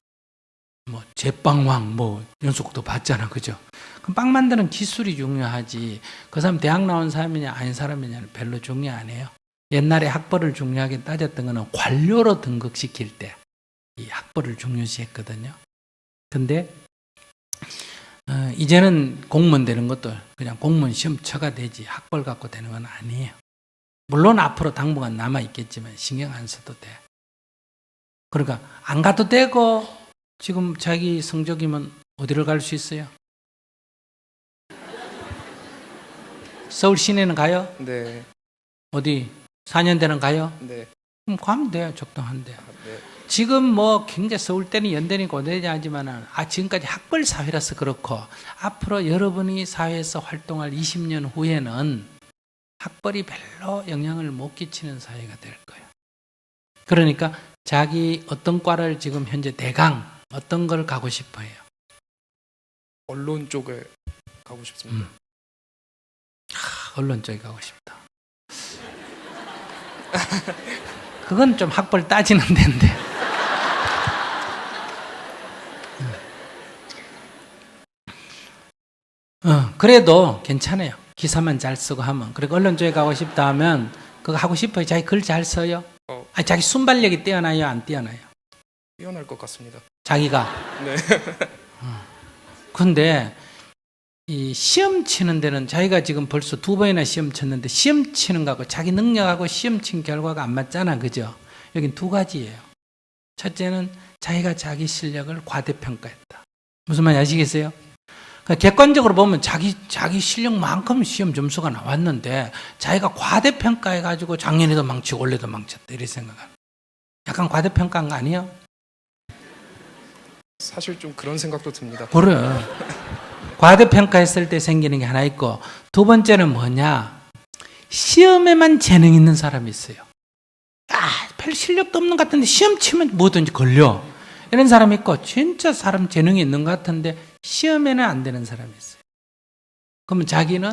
뭐 제빵왕 뭐 연속도 봤잖아, 그죠? 그럼 빵 만드는 기술이 중요하지. 그 사람 대학 나온 사람이냐 아닌 사람이냐는 별로 중요 안 해요. 옛날에 학벌을 중요하게 따졌던 거는 관료로 등극시킬 때 이 학벌을 중요시했거든요. 근데 이제는 공무원 되는 것도 그냥 공무원 시험 쳐가 되지 학벌 갖고 되는 건 아니에요. 물론 앞으로 당분간 남아 있겠지만 신경 안 써도 돼. 그러니까 안 가도 되고 지금 자기 성적이면 어디를 갈 수 있어요? 서울 시내는 가요? 네. 어디 4년대는 가요? 네. 그럼 가면 돼요. 적당한데. 네. 지금 뭐 굉장히 서울대는 연대니 고대니 하지만은 지금까지 학벌 사회라서 그렇고 앞으로 여러분이 사회에서 활동할 20년 후에는 학벌이 별로 영향을 못 끼치는 사회가 될 거예요. 그러니까 자기 어떤 과를 지금 현재 대강 어떤 걸 가고 싶어 해요? 언론 쪽에 가고 싶습니다. 언론 쪽에 가고 싶다. 그건 좀 학벌 따지는 데인데. 그래도 괜찮아요. 기사만 잘 쓰고 하면. 그리고 언론 쪽에 가고 싶다 하면 그거 하고 싶어요. 자기 글 잘 써요? 자기 순발력이 뛰어나요? 안 뛰어나요? 뛰어날 것 같습니다. 자기가. 네. 근데 이 시험 치는 데는 자기가 지금 벌써 2번이나 시험 쳤는데 시험 치는 거하고 자기 능력하고 시험 친 결과가 안 맞잖아. 그죠? 여긴 두 가지예요. 첫째는 자기가 자기 실력을 과대평가했다. 무슨 말인지 아시겠어요? 그러니까 객관적으로 보면 자기 실력만큼 시험 점수가 나왔는데 자기가 과대평가해가지고 작년에도 망치고 올해도 망쳤다. 이렇게 생각하는. 약간 과대평가한 거 아니에요? 사실 좀 그런 생각도 듭니다. 그래. 과대평가했을 때 생기는 게 하나 있고 두 번째는 뭐냐? 시험에만 재능 있는 사람이 있어요. 별 실력도 없는 것 같은데 시험 치면 뭐든지 걸려. 이런 사람이 있고 진짜 사람 재능이 있는 것 같은데 시험에는 안 되는 사람이 있어요. 그러면 자기는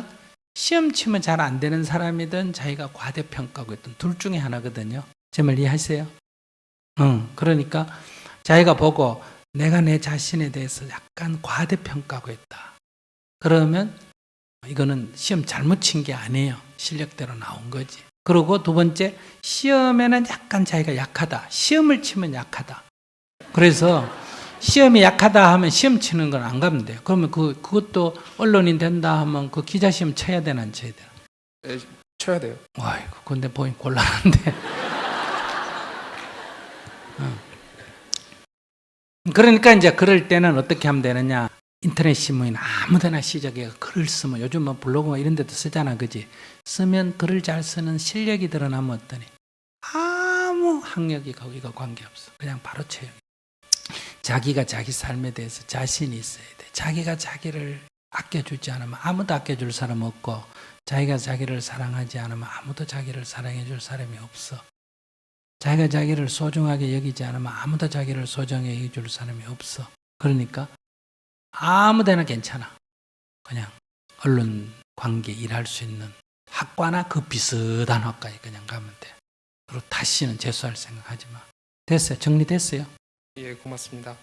시험 치면 잘 안 되는 사람이든 자기가 과대평가하고 있든 둘 중에 하나거든요. 제 말 이해하세요? 그러니까 자기가 보고 내가 내 자신에 대해서 약간 과대평가하고 있다. 그러면 이거는 시험 잘못 친 게 아니에요. 실력대로 나온 거지. 그리고 두 번째, 시험에는 약간 자기가 약하다. 시험을 치면 약하다. 그래서 시험이 약하다 하면 시험 치는 건 안 가면 돼요. 그러면 그것도 언론인 된다 하면 그 기자 시험 쳐야 되나 안 쳐야 되나? 네, 쳐야 돼요. 아이고, 근데 보니 곤란한데. 그러니까 이제 그럴 때는 어떻게 하면 되느냐? 인터넷 신문이나 아무데나 시작해 글을 쓰면 요즘 뭐 블로그 이런 데도 쓰잖아, 그지? 쓰면 글을 잘 쓰는 실력이 드러나면 어떠니? 아무 학력이 거기가 관계없어. 그냥 바로 채용. 자기가 자기 삶에 대해서 자신이 있어야 돼. 자기가 자기를 아껴주지 않으면 아무도 아껴줄 사람 없고 자기가 자기를 사랑하지 않으면 아무도 자기를 사랑해줄 사람이 없어. 자기가 자기를 소중하게 여기지 않으면 아무도 자기를 소중하게 여기줄 사람이 없어. 그러니까 아무데나 괜찮아. 그냥 언론 관계 일할 수 있는 학과나 그 비슷한 학과에 그냥 가면 돼. 그리고 다시는 재수할 생각하지 마. 됐어요. 정리됐어요? 예, 고맙습니다.